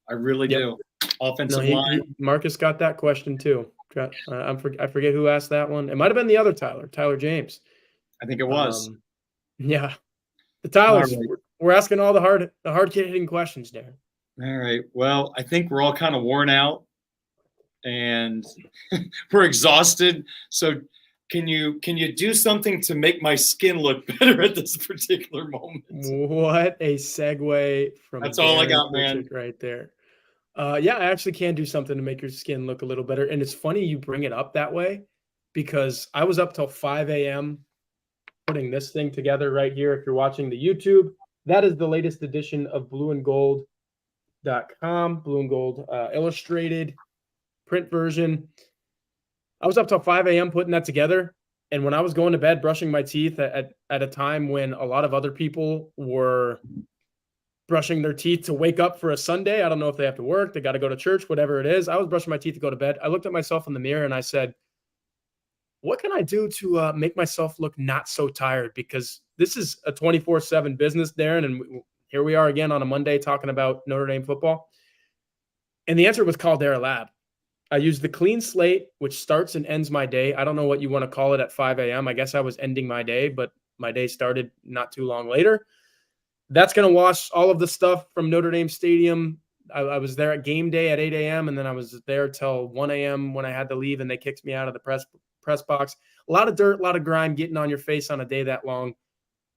I really do. Offensive line. Marcus got that question too. I forget who asked that one. It might have been the other Tyler James. I think it was. Yeah. The Tylers, right. We're asking all the hard hitting questions there. All right. Well, I think we're all kind of worn out and we're exhausted. So can you do something to make my skin look better at this particular moment? What a segue from That's all I got, man. Right there. Yeah, I actually can do something to make your skin look a little better. And it's funny you bring it up that way, because I was up till 5 a.m. putting this thing together right here. If you're watching the YouTube, that is the latest edition of blueandgold.com, Blue and Gold illustrated print version. I was up till 5 a.m. putting that together. And when I was going to bed, brushing my teeth at a time when a lot of other people were brushing their teeth to wake up for a Sunday. I don't know if they have to work, they got to go to church, whatever it is. I was brushing my teeth to go to bed. I looked at myself in the mirror and I said, what can I do to make myself look not so tired? Because this is a 24/7 business, Darin. And here we are again on a Monday talking about Notre Dame football. And the answer was Caldera Lab. I used the clean slate, which starts and ends my day. I don't know what you want to call it at 5 a.m. I guess I was ending my day, but my day started not too long later. That's going to wash all of the stuff from Notre Dame Stadium. I was there at game day at 8 a.m., and then I was there till 1 a.m. when I had to leave, and they kicked me out of the press box. A lot of dirt, a lot of grime getting on your face on a day that long.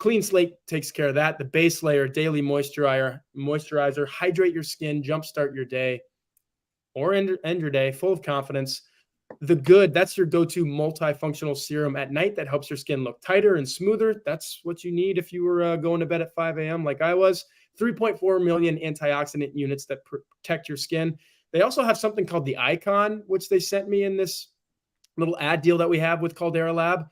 Clean slate takes care of that. The base layer, daily moisturizer, hydrate your skin, jumpstart your day, or end your day full of confidence. The Good, that's your go-to multifunctional serum at night that helps your skin look tighter and smoother. That's what you need if you were going to bed at 5 a.m. like I was. 3.4 million antioxidant units that protect your skin. They also have something called the Icon, which they sent me in this little ad deal that we have with Caldera Lab.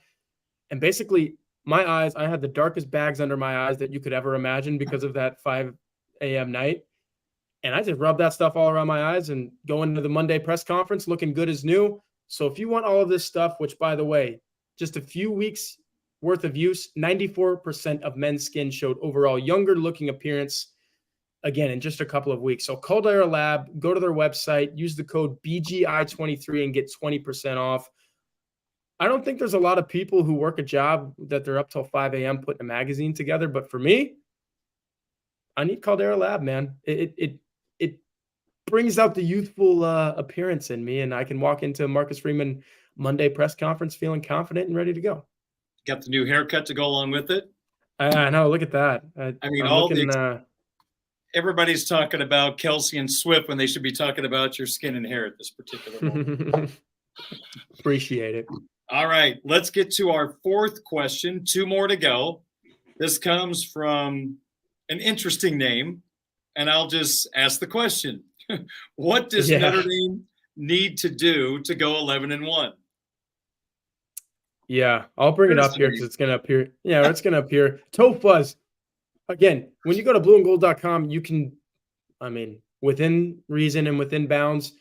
And basically, my eyes, I had the darkest bags under my eyes that you could ever imagine because of that 5 a.m. night. And I just rub that stuff all around my eyes and go into the Monday press conference looking good as new. So if you want all of this stuff, which, by the way, just a few weeks worth of use, 94% of men's skin showed overall younger looking appearance, again, in just a couple of weeks. So Caldera Lab, go to their website, use the code BGI23 and get 20% off. I don't think there's a lot of people who work a job that they're up till 5 a.m. putting a magazine together. But for me, I need Caldera Lab, man. It brings out the youthful appearance in me, and I can walk into Marcus Freeman Monday press conference feeling confident and ready to go. Got the new haircut to go along with it. I know. Look at that. I mean, I'm looking. Everybody's talking about Kelsey and Swift when they should be talking about your skin and hair at this particular moment. Appreciate it. All right, let's get to our fourth question. 2 more to go. This comes from an interesting name, and I'll just ask the question. What does Notre Dame need to do to go 11-1? Yeah, I'll bring it up here because it's going to appear. Yeah, it's going to appear. Tofuzz. Again, when you go to blueandgold.com, you can, within reason and within bounds,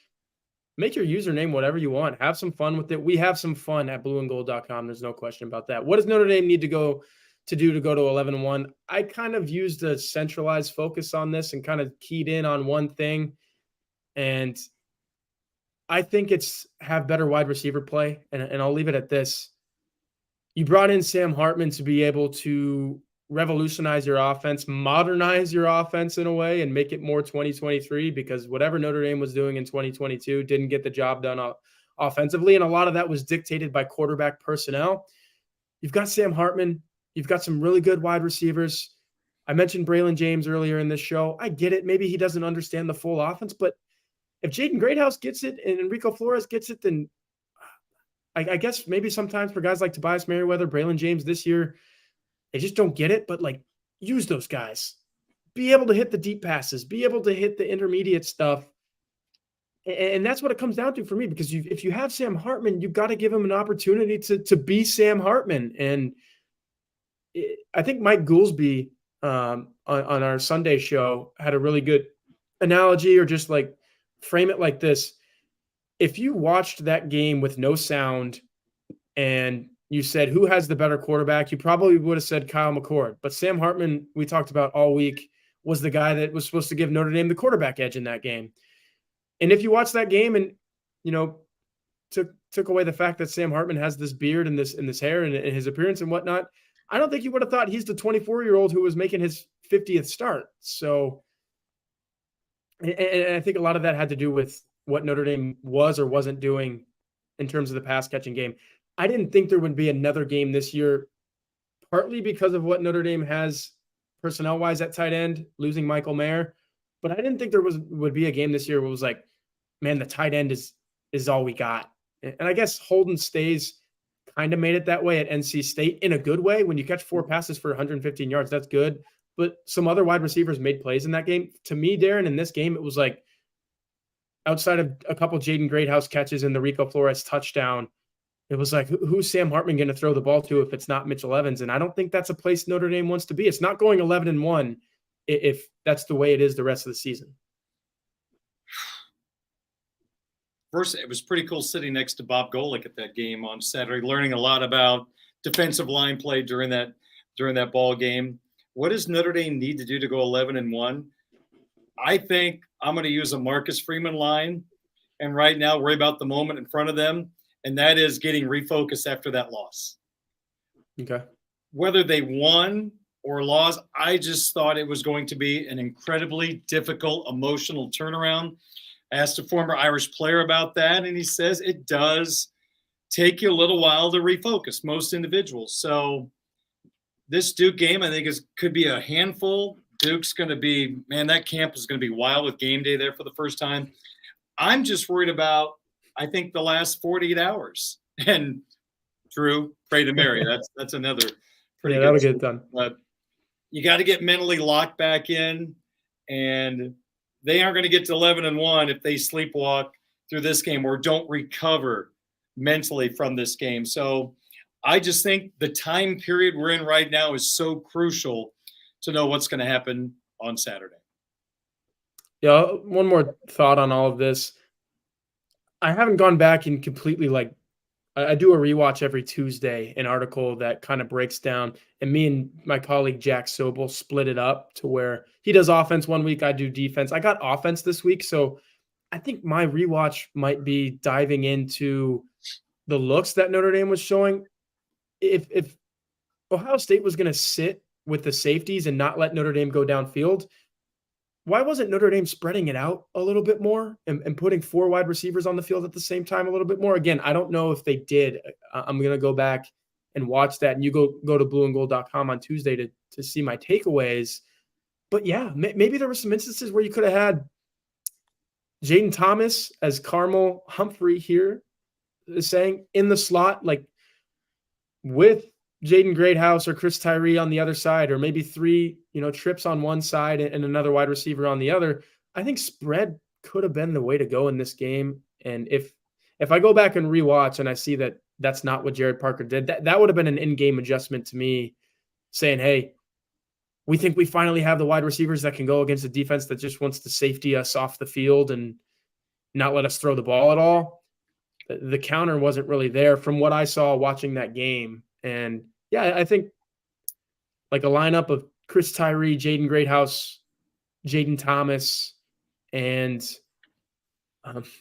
make your username whatever you want. Have some fun with it. We have some fun at blueandgold.com. There's no question about that. What does Notre Dame need to do to go to 11-1? I kind of used a centralized focus on this and kind of keyed in on one thing. And I think it's have better wide receiver play. And I'll leave it at this. You brought in Sam Hartman to be able to revolutionize your offense, modernize your offense in a way, and make it more 2023, because whatever Notre Dame was doing in 2022 didn't get the job done offensively. And a lot of that was dictated by quarterback personnel. You've got Sam Hartman. You've got some really good wide receivers. I mentioned Braylon James earlier in this show. I get it. Maybe he doesn't understand the full offense, but if Jaden Greathouse gets it and Enrico Flores gets it, then I guess maybe sometimes for guys like Tobias Merriweather, Braylon James this year, they just don't get it, but use those guys. Be able to hit the deep passes, be able to hit the intermediate stuff. And that's what it comes down to for me, because if you have Sam Hartman, you've got to give him an opportunity to be Sam Hartman. And I think Mike Goolsby on our Sunday show had a really good analogy, or just frame it like this. If you watched that game with no sound and you said, who has the better quarterback, you probably would have said Kyle McCord. But Sam Hartman, we talked about all week, was the guy that was supposed to give Notre Dame the quarterback edge in that game. And if you watch that game and, took away the fact that Sam Hartman has this beard and this hair and his appearance and whatnot, I don't think you would have thought he's the 24-year-old who was making his 50th start. So, and I think a lot of that had to do with what Notre Dame was or wasn't doing in terms of the pass catching game. I didn't think there would be another game this year, partly because of what Notre Dame has personnel-wise at tight end, losing Michael Mayer. But I didn't think there would be a game this year where it was like, man, the tight end is all we got. And I guess Holden Stays kind of made it that way at NC State in a good way. When you catch 4 passes for 115 yards, that's good. But some other wide receivers made plays in that game. To me, Darin, in this game, it was like, outside of a couple Jaden Greathouse catches and the Rico Flores touchdown, it was like, who's Sam Hartman going to throw the ball to if it's not Mitchell Evans? And I don't think that's a place Notre Dame wants to be. It's not going 11-1 if that's the way it is the rest of the season. First, it was pretty cool sitting next to Bob Golick at that game on Saturday, learning a lot about defensive line play during that ball game. What does Notre Dame need to do to go 11-1? I think I'm going to use a Marcus Freeman line, and right now worry about the moment in front of them, and that is getting refocused after that loss. Okay. Whether they won or lost, I just thought it was going to be an incredibly difficult emotional turnaround. I asked a former Irish player about that, and he says it does take you a little while to refocus, most individuals. So this Duke game, I think, could be a handful. Duke's going to be, man, that camp is going to be wild with game day there for the first time. I'm just worried about, I think, the last 48 hours. And Drew, pray to Mary. That's another pretty good. That'll get it done. But you got to get mentally locked back in, and they aren't going to get to 11-1 if they sleepwalk through this game or don't recover mentally from this game. So I just think the time period we're in right now is so crucial to know what's going to happen on Saturday. Yeah, one more thought on all of this. I haven't gone back and completely I do a rewatch every Tuesday, an article that kind of breaks down, and me and my colleague Jack Sobel split it up to where he does offense one week, I do defense. I got offense this week, so I think my rewatch might be diving into the looks that Notre Dame was showing. If Ohio State was going to sit with the safeties and not let Notre Dame go downfield, why wasn't Notre Dame spreading it out a little bit more and putting 4 wide receivers on the field at the same time a little bit more? Again, I don't know if they did. I'm going to go back and watch that, and you go to blueandgold.com on Tuesday to see my takeaways. But yeah, maybe there were some instances where you could have had Jaden Thomas, as Carmel Humphrey here is saying, in the slot, like with Jaden Greathouse or Chris Tyree on the other side, or maybe 3, trips on one side and another wide receiver on the other. I think spread could have been the way to go in this game. And if I go back and rewatch and I see that that's not what Jared Parker did, that would have been an in-game adjustment to me, saying, hey, we think we finally have the wide receivers that can go against a defense that just wants to safety us off the field and not let us throw the ball at all. The counter wasn't really there from what I saw watching that game. And yeah, I think like a lineup of Chris Tyree, Jaden Greathouse, Jaden Thomas, and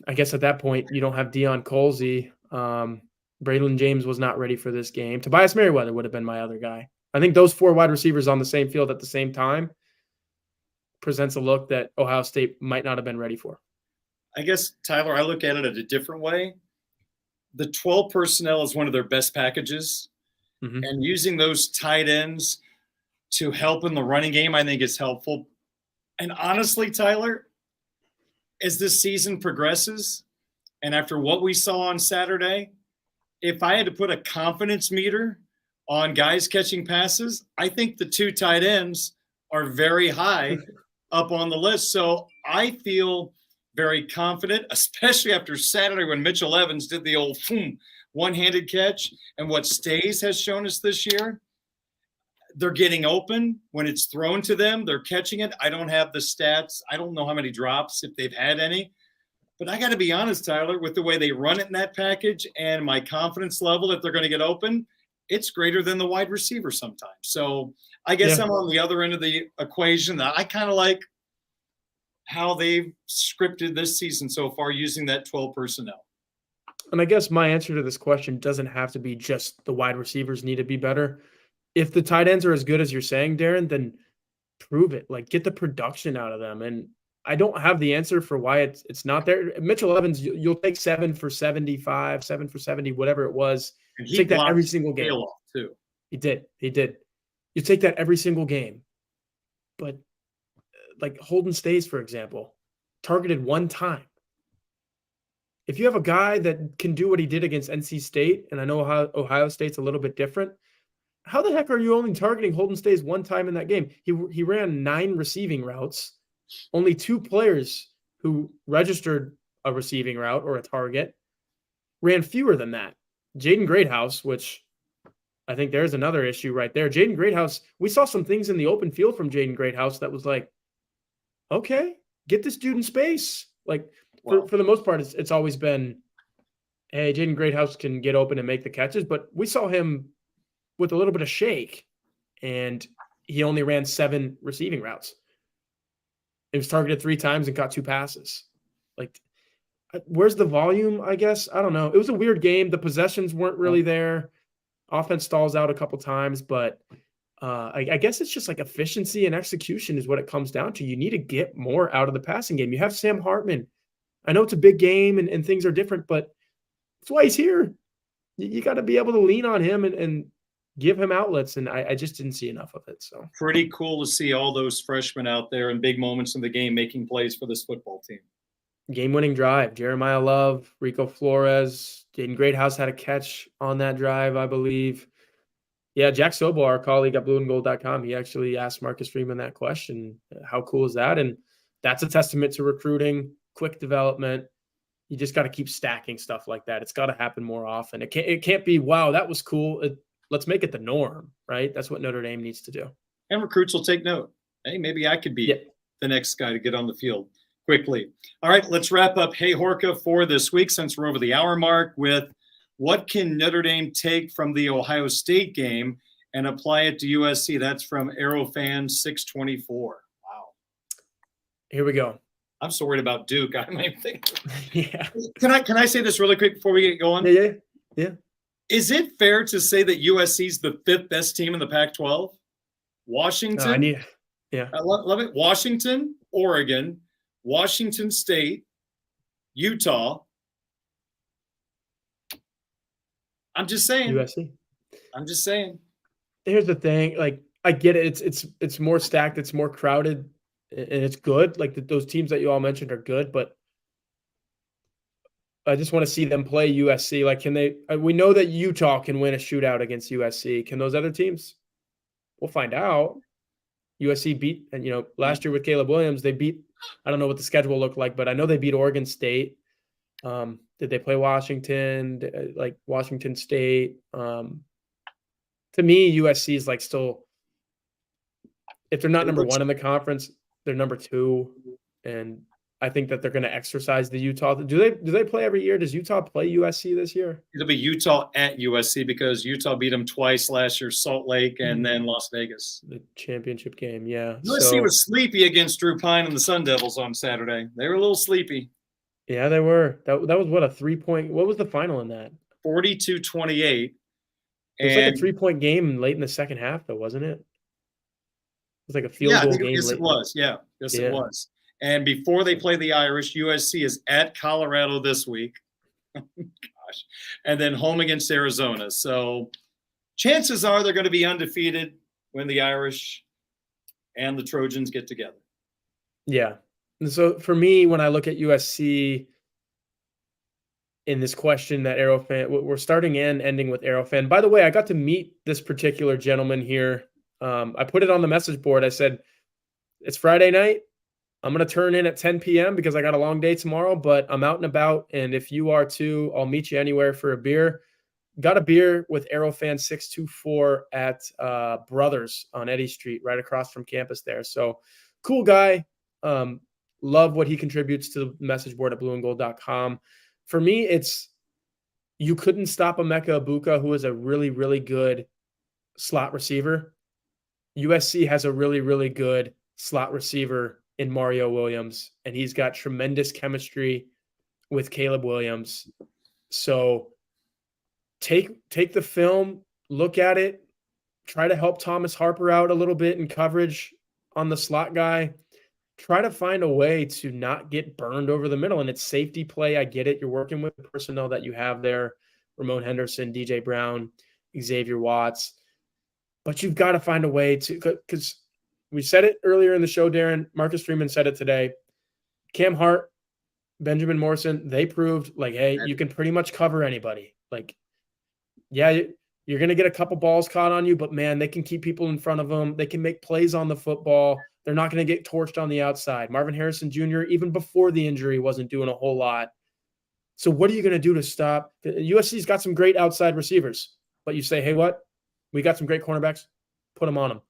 I guess at that point you don't have Deion Colsey. Braylon James was not ready for this game. Tobias Merriweather would have been my other guy. I think those 4 wide receivers on the same field at the same time presents a look that Ohio State might not have been ready for. I guess, Tyler, I look at it a different way. The 12 personnel is one of their best packages. Mm-hmm. And using those tight ends to help in the running game, I think is helpful. And honestly, Tyler, as this season progresses, and after what we saw on Saturday, if I had to put a confidence meter on guys catching passes, I think the 2 tight ends are very high up on the list. So I feel very confident, especially after Saturday when Mitchell Evans did the old one-handed catch. And what Stays has shown us this year, they're getting open. When it's thrown to them, they're catching it. I don't have the stats. I don't know how many drops, if they've had any. But I got to be honest, Tyler, with the way they run it in that package and my confidence level that they're going to get open, it's greater than the wide receiver sometimes. So I guess I'm on the other end of the equation. I kind of like how they've scripted this season so far using that 12 personnel. And I guess my answer to this question doesn't have to be just the wide receivers need to be better. If the tight ends are as good as you're saying, Darin, then prove it. Like, get the production out of them. And I don't have the answer for why it's not there. Mitchell Evans, you'll take 7 for 75, 7 for 70, whatever it was. And he take that every single game. Off too. He did. You take that every single game. But like Holden Stays, for example, targeted 1 time. If you have a guy that can do what he did against NC State, and I know Ohio State's a little bit different, how the heck are you only targeting Holden Stays 1 time in that game? He ran 9 receiving routes. Only 2 players who registered a receiving route or a target ran fewer than that. Jaden Greathouse, which I think there's another issue right there. Jaden Greathouse, we saw some things in the open field from Jaden Greathouse that was like, okay, get this dude in space. Like, for the most part, it's always been, hey, Jaden Greathouse can get open and make the catches, but we saw him with a little bit of shake, and he only ran 7 receiving routes. It was targeted 3 times and caught 2 passes. Like, where's the volume, I guess? I don't know. It was a weird game. The possessions weren't really there. Offense stalls out a couple times, but I guess it's just like efficiency and execution is what it comes down to. You need to get more out of the passing game. You have Sam Hartman. I know it's a big game and things are different, but that's why he's here. You got to be able to lean on him and give him outlets, and I just didn't see enough of it. So pretty cool to see all those freshmen out there in big moments in the game making plays for this football team. Game-winning drive. Jeremiah Love, Rico Flores, Jaden Greathouse had a catch on that drive, I believe. Yeah, Jack Sobel, our colleague at blueandgold.com, he actually asked Marcus Freeman that question. How cool is that? And that's a testament to recruiting, quick development. You just got to keep stacking stuff like that. It's got to happen more often. It can't be, wow, that was cool. Let's make it the norm, right? That's what Notre Dame needs to do. And recruits will take note. Hey, maybe I could be the next guy to get on the field quickly. All right, let's wrap up Hey Horka for this week since we're over the hour mark with what can Notre Dame take from the Ohio State game and apply it to USC? That's from Aerofan 624. Wow. Here we go. I'm so worried about Duke. I might think. Yeah. Can I say this really quick before we get going? Yeah. Is it fair to say that USC is the 5th best team in the Pac-12? Washington, Yeah. I love it. Washington, Oregon, Washington State, Utah. I'm just saying. USC. I'm just saying. Here's the thing, like, I get it. It's more stacked, it's more crowded, and it's good. Like, those teams that you all mentioned are good, but I just want to see them play USC. Like, can they? We know that Utah can win a shootout against USC. Can those other teams? We'll find out. USC beat, and last year with Caleb Williams, they beat. I don't know what the schedule looked like, but I know they beat Oregon State. Did they play Washington? Like Washington State? To me, USC is like still. If they're not number one in the conference, they're number two, and I think that they're going to exercise the Utah. Do they play every year? Does Utah play USC this year? It'll be Utah at USC because Utah beat them twice last year, Salt Lake and then Las Vegas. The championship game, yeah. USC was sleepy against Drew Pine and the Sun Devils on Saturday. They were a little sleepy. Yeah, they were. That was what, a 3-point. What was the final in that? 42-28. It was like a 3-point game late in the second half, though, wasn't it? It was like a field goal game. Yes, it was. Yeah, yes, it was. And before they play the Irish, USC is at Colorado this week. Gosh. And then home against Arizona. So chances are they're going to be undefeated when the Irish and the Trojans get together. Yeah. And so for me, when I look at USC in this question that Aerofan, we're starting and ending with Aerofan. By the way, I got to meet this particular gentleman here. I put it on the message board. I said, it's Friday night. I'm going to turn in at 10 p.m. because I got a long day tomorrow, but I'm out and about. And if you are too, I'll meet you anywhere for a beer. Got a beer with Aerofan 624 at Brothers on Eddy Street, right across from campus there. So cool guy. Love what he contributes to the message board at blueandgold.com. For me, it's you couldn't stop Emeka Ibuka, who is a really, really good slot receiver. USC has a really, really good slot receiver in Mario Williams, and he's got tremendous chemistry with Caleb Williams. So take the film, look at it, try to help Thomas Harper out a little bit in coverage on the slot guy. Try to find a way to not get burned over the middle, and it's safety play. I get it. You're working with the personnel that you have there, Ramon Henderson, DJ Brown, Xavier Watts, but you've got to find a way to, because we said it earlier in the show, Darin. Marcus Freeman said it today. Cam Hart, Benjamin Morrison, they proved like, hey, you can pretty much cover anybody. Like, yeah, you're going to get a couple balls caught on you, but man, they can keep people in front of them. They can make plays on the football. They're not going to get torched on the outside. Marvin Harrison Jr., even before the injury, wasn't doing a whole lot. So what are you going to do to stop? USC's got some great outside receivers, but you say, hey, what? We got some great cornerbacks. Put them on them.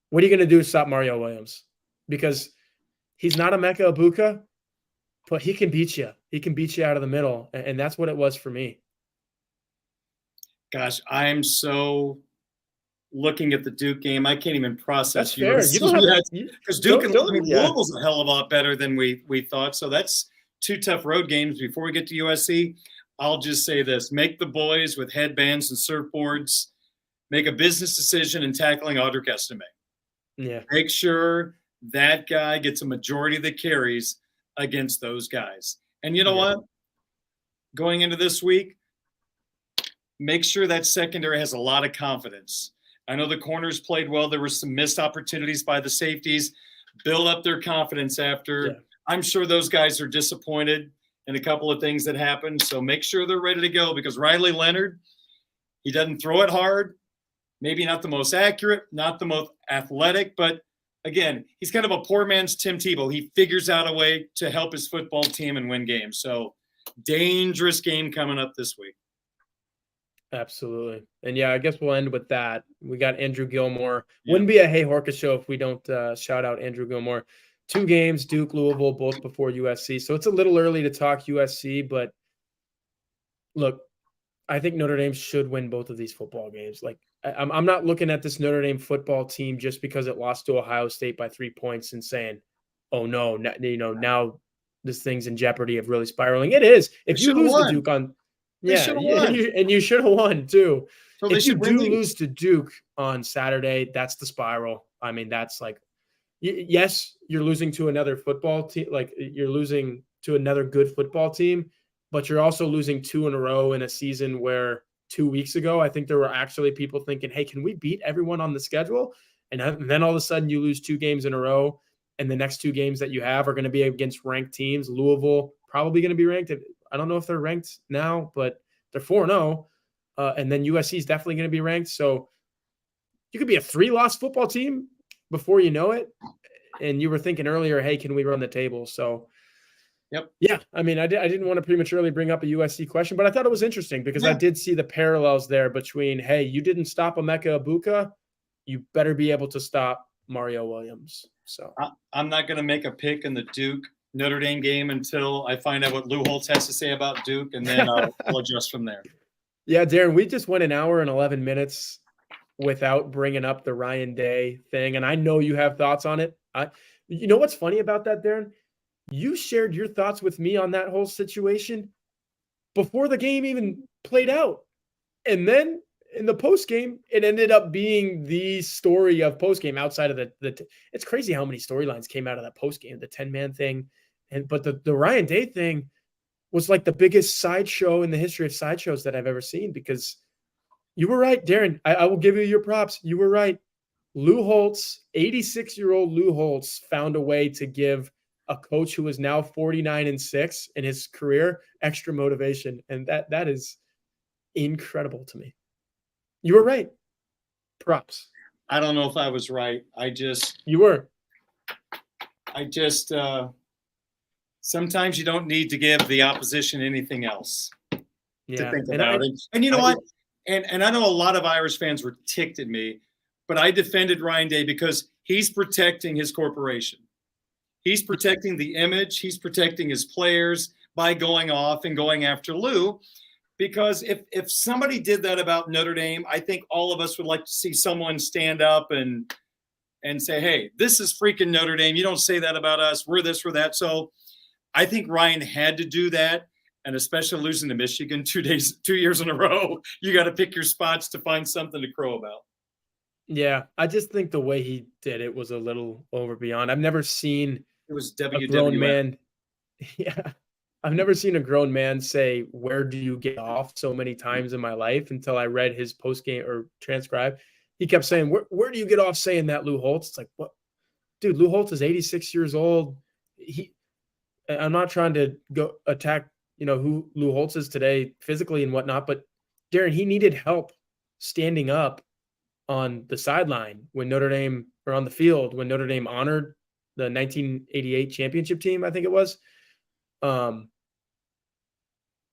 What are you going to do to stop Mario Williams? Because he's not Emeka Ibuka, but he can beat you. He can beat you out of the middle, and that's what it was for me. Gosh, I'm so looking at the Duke game. I can't even process. That's fair. You don't have because Duke and Louisville's a hell of a lot better than we thought. So that's two tough road games. Before we get to USC, I'll just say this: make the boys with headbands and surfboards make a business decision in tackling Audric Estime. Yeah. Make sure that guy gets a majority of the carries against those guys. And you know what? Going into this week, make sure that secondary has a lot of confidence. I know the corners played well. There were some missed opportunities by the safeties. Build up their confidence after. Yeah. I'm sure those guys are disappointed in a couple of things that happened. So make sure they're ready to go because Riley Leonard, he doesn't throw it hard. Maybe not the most accurate, not the most athletic, but again, he's kind of a poor man's Tim Tebow. He figures out a way to help his football team and win games. So dangerous game coming up this week. Absolutely. And yeah, I guess we'll end with that. We got Andrew Gilmore. Yeah. Wouldn't be a Hey Horka show if we don't shout out Andrew Gilmore. 2 games, Duke, Louisville, both before USC. So it's a little early to talk USC, but look, I think Notre Dame should win both of these football games. Like, I'm not looking at this Notre Dame football team just because it lost to Ohio State by 3 points and saying, oh no, now this thing's in jeopardy of really spiraling. It is. If you lose to Duke on, and you should have won too. So if you do lose to Duke on Saturday, that's the spiral. I mean, that's like yes, you're losing to another football team. Like you're losing to another good football team, but you're also losing 2 in a row in a season where 2 weeks ago, I think there were actually people thinking, hey, can we beat everyone on the schedule? And then all of a sudden you lose 2 games in a row. And the next 2 games that you have are going to be against ranked teams. Louisville probably going to be ranked. I don't know if they're ranked now, but they're 4-0. And then USC is definitely going to be ranked. So you could be a 3-loss football team before you know it. And you were thinking earlier, hey, can we run the table? So, Yep. Yeah, I mean, I didn't want to prematurely bring up a USC question, but I thought it was interesting because I did see the parallels there between, hey, you didn't stop Emeka Egbuka, you better be able to stop Mario Williams. So I'm not going to make a pick in the Duke Notre Dame game until I find out what Lou Holtz has to say about Duke, and then I'll adjust from there. Yeah, Darin, we just went an hour and 11 minutes without bringing up the Ryan Day thing, and I know you have thoughts on it. You know what's funny about that, Darin? You shared your thoughts with me on that whole situation before the game even played out. And then in the post game, it ended up being the story of post game outside of it's crazy how many storylines came out of that post game, the 10-man thing. But the Ryan Day thing was like the biggest sideshow in the history of sideshows that I've ever seen, because you were right, Darin. I will give you your props. You were right. Lou Holtz, 86-year-old Lou Holtz, found a way to give a coach who is now 49-6 in his career extra motivation. And that is incredible to me. You were right. Props. I don't know if I was right. You were. Sometimes you don't need to give the opposition anything else to think about it. And you know what? And I know a lot of Irish fans were ticked at me, but I defended Ryan Day because he's protecting his corporation. He's protecting the image. He's protecting his players by going off and going after Lou. Because if somebody did that about Notre Dame, I think all of us would like to see someone stand up and say, hey, this is freaking Notre Dame. You don't say that about us. We're this, we're that. So I think Ryan had to do that. And especially losing to Michigan 2 years in a row, you got to pick your spots to find something to crow about. Yeah, I just think the way he did it was a little over beyond. I've never seen a grown man. Yeah, I've never seen a grown man say, "Where do you get off?" so many times in my life until I read his post game or transcribe. He kept saying, "Where do you get off saying that, Lou Holtz?" It's like, what, dude? Lou Holtz is 86 years old. I'm not trying to go attack, who Lou Holtz is today physically and whatnot, but Darin, he needed help standing up on the sideline when Notre Dame, or on the field when Notre Dame honored the 1988 championship team, I think it was. Lou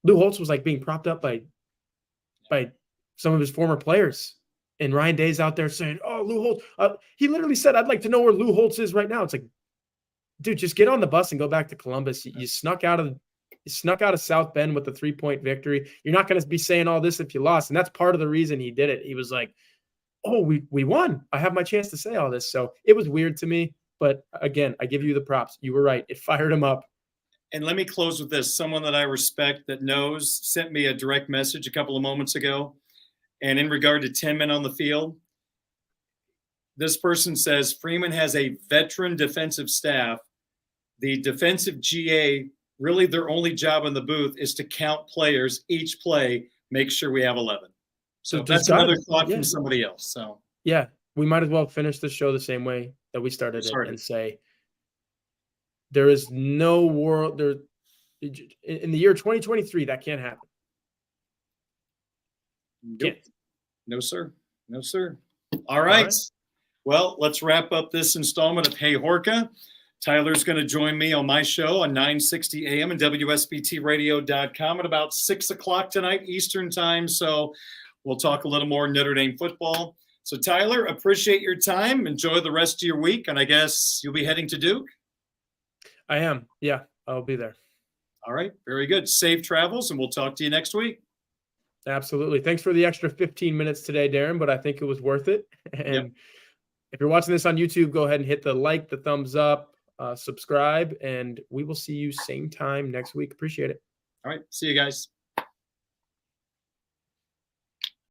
Holtz was like being propped up by some of his former players, and Ryan Day's out there saying, "Oh, Lou Holtz." He literally said, "I'd like to know where Lou Holtz is right now." It's like, dude, just get on the bus and go back to Columbus. You snuck out of South Bend with a 3-point victory. You're not going to be saying all this if you lost, and that's part of the reason he did it. He was like, "Oh, we won. I have my chance to say all this." So it was weird to me, but again, I give you the props. You were right. It fired him up. And let me close with this. Someone that I respect that knows sent me a direct message a couple of moments ago. And in regard to 10 men on the field, this person says Freeman has a veteran defensive staff. The defensive GA, really their only job in the booth is to count players each play, make sure we have 11. So that's another thought from somebody else. So yeah, we might as well finish the show the same way that we started it and say, there is no world there in the year 2023 that can't happen. Nope. No, sir. No, sir. All right. Well, let's wrap up this installment of Hey Horka. Tyler's going to join me on my show on 960 AM and WSBTradio.com at about 6 o'clock tonight Eastern time. So we'll talk a little more Notre Dame football. So Tyler, appreciate your time. Enjoy the rest of your week. And I guess you'll be heading to Duke? I am. Yeah, I'll be there. All right. Very good. Safe travels, and we'll talk to you next week. Absolutely. Thanks for the extra 15 minutes today, Darin, but I think it was worth it. And if you're watching this on YouTube, go ahead and hit the like, the thumbs up, subscribe, and we will see you same time next week. Appreciate it. All right. See you guys.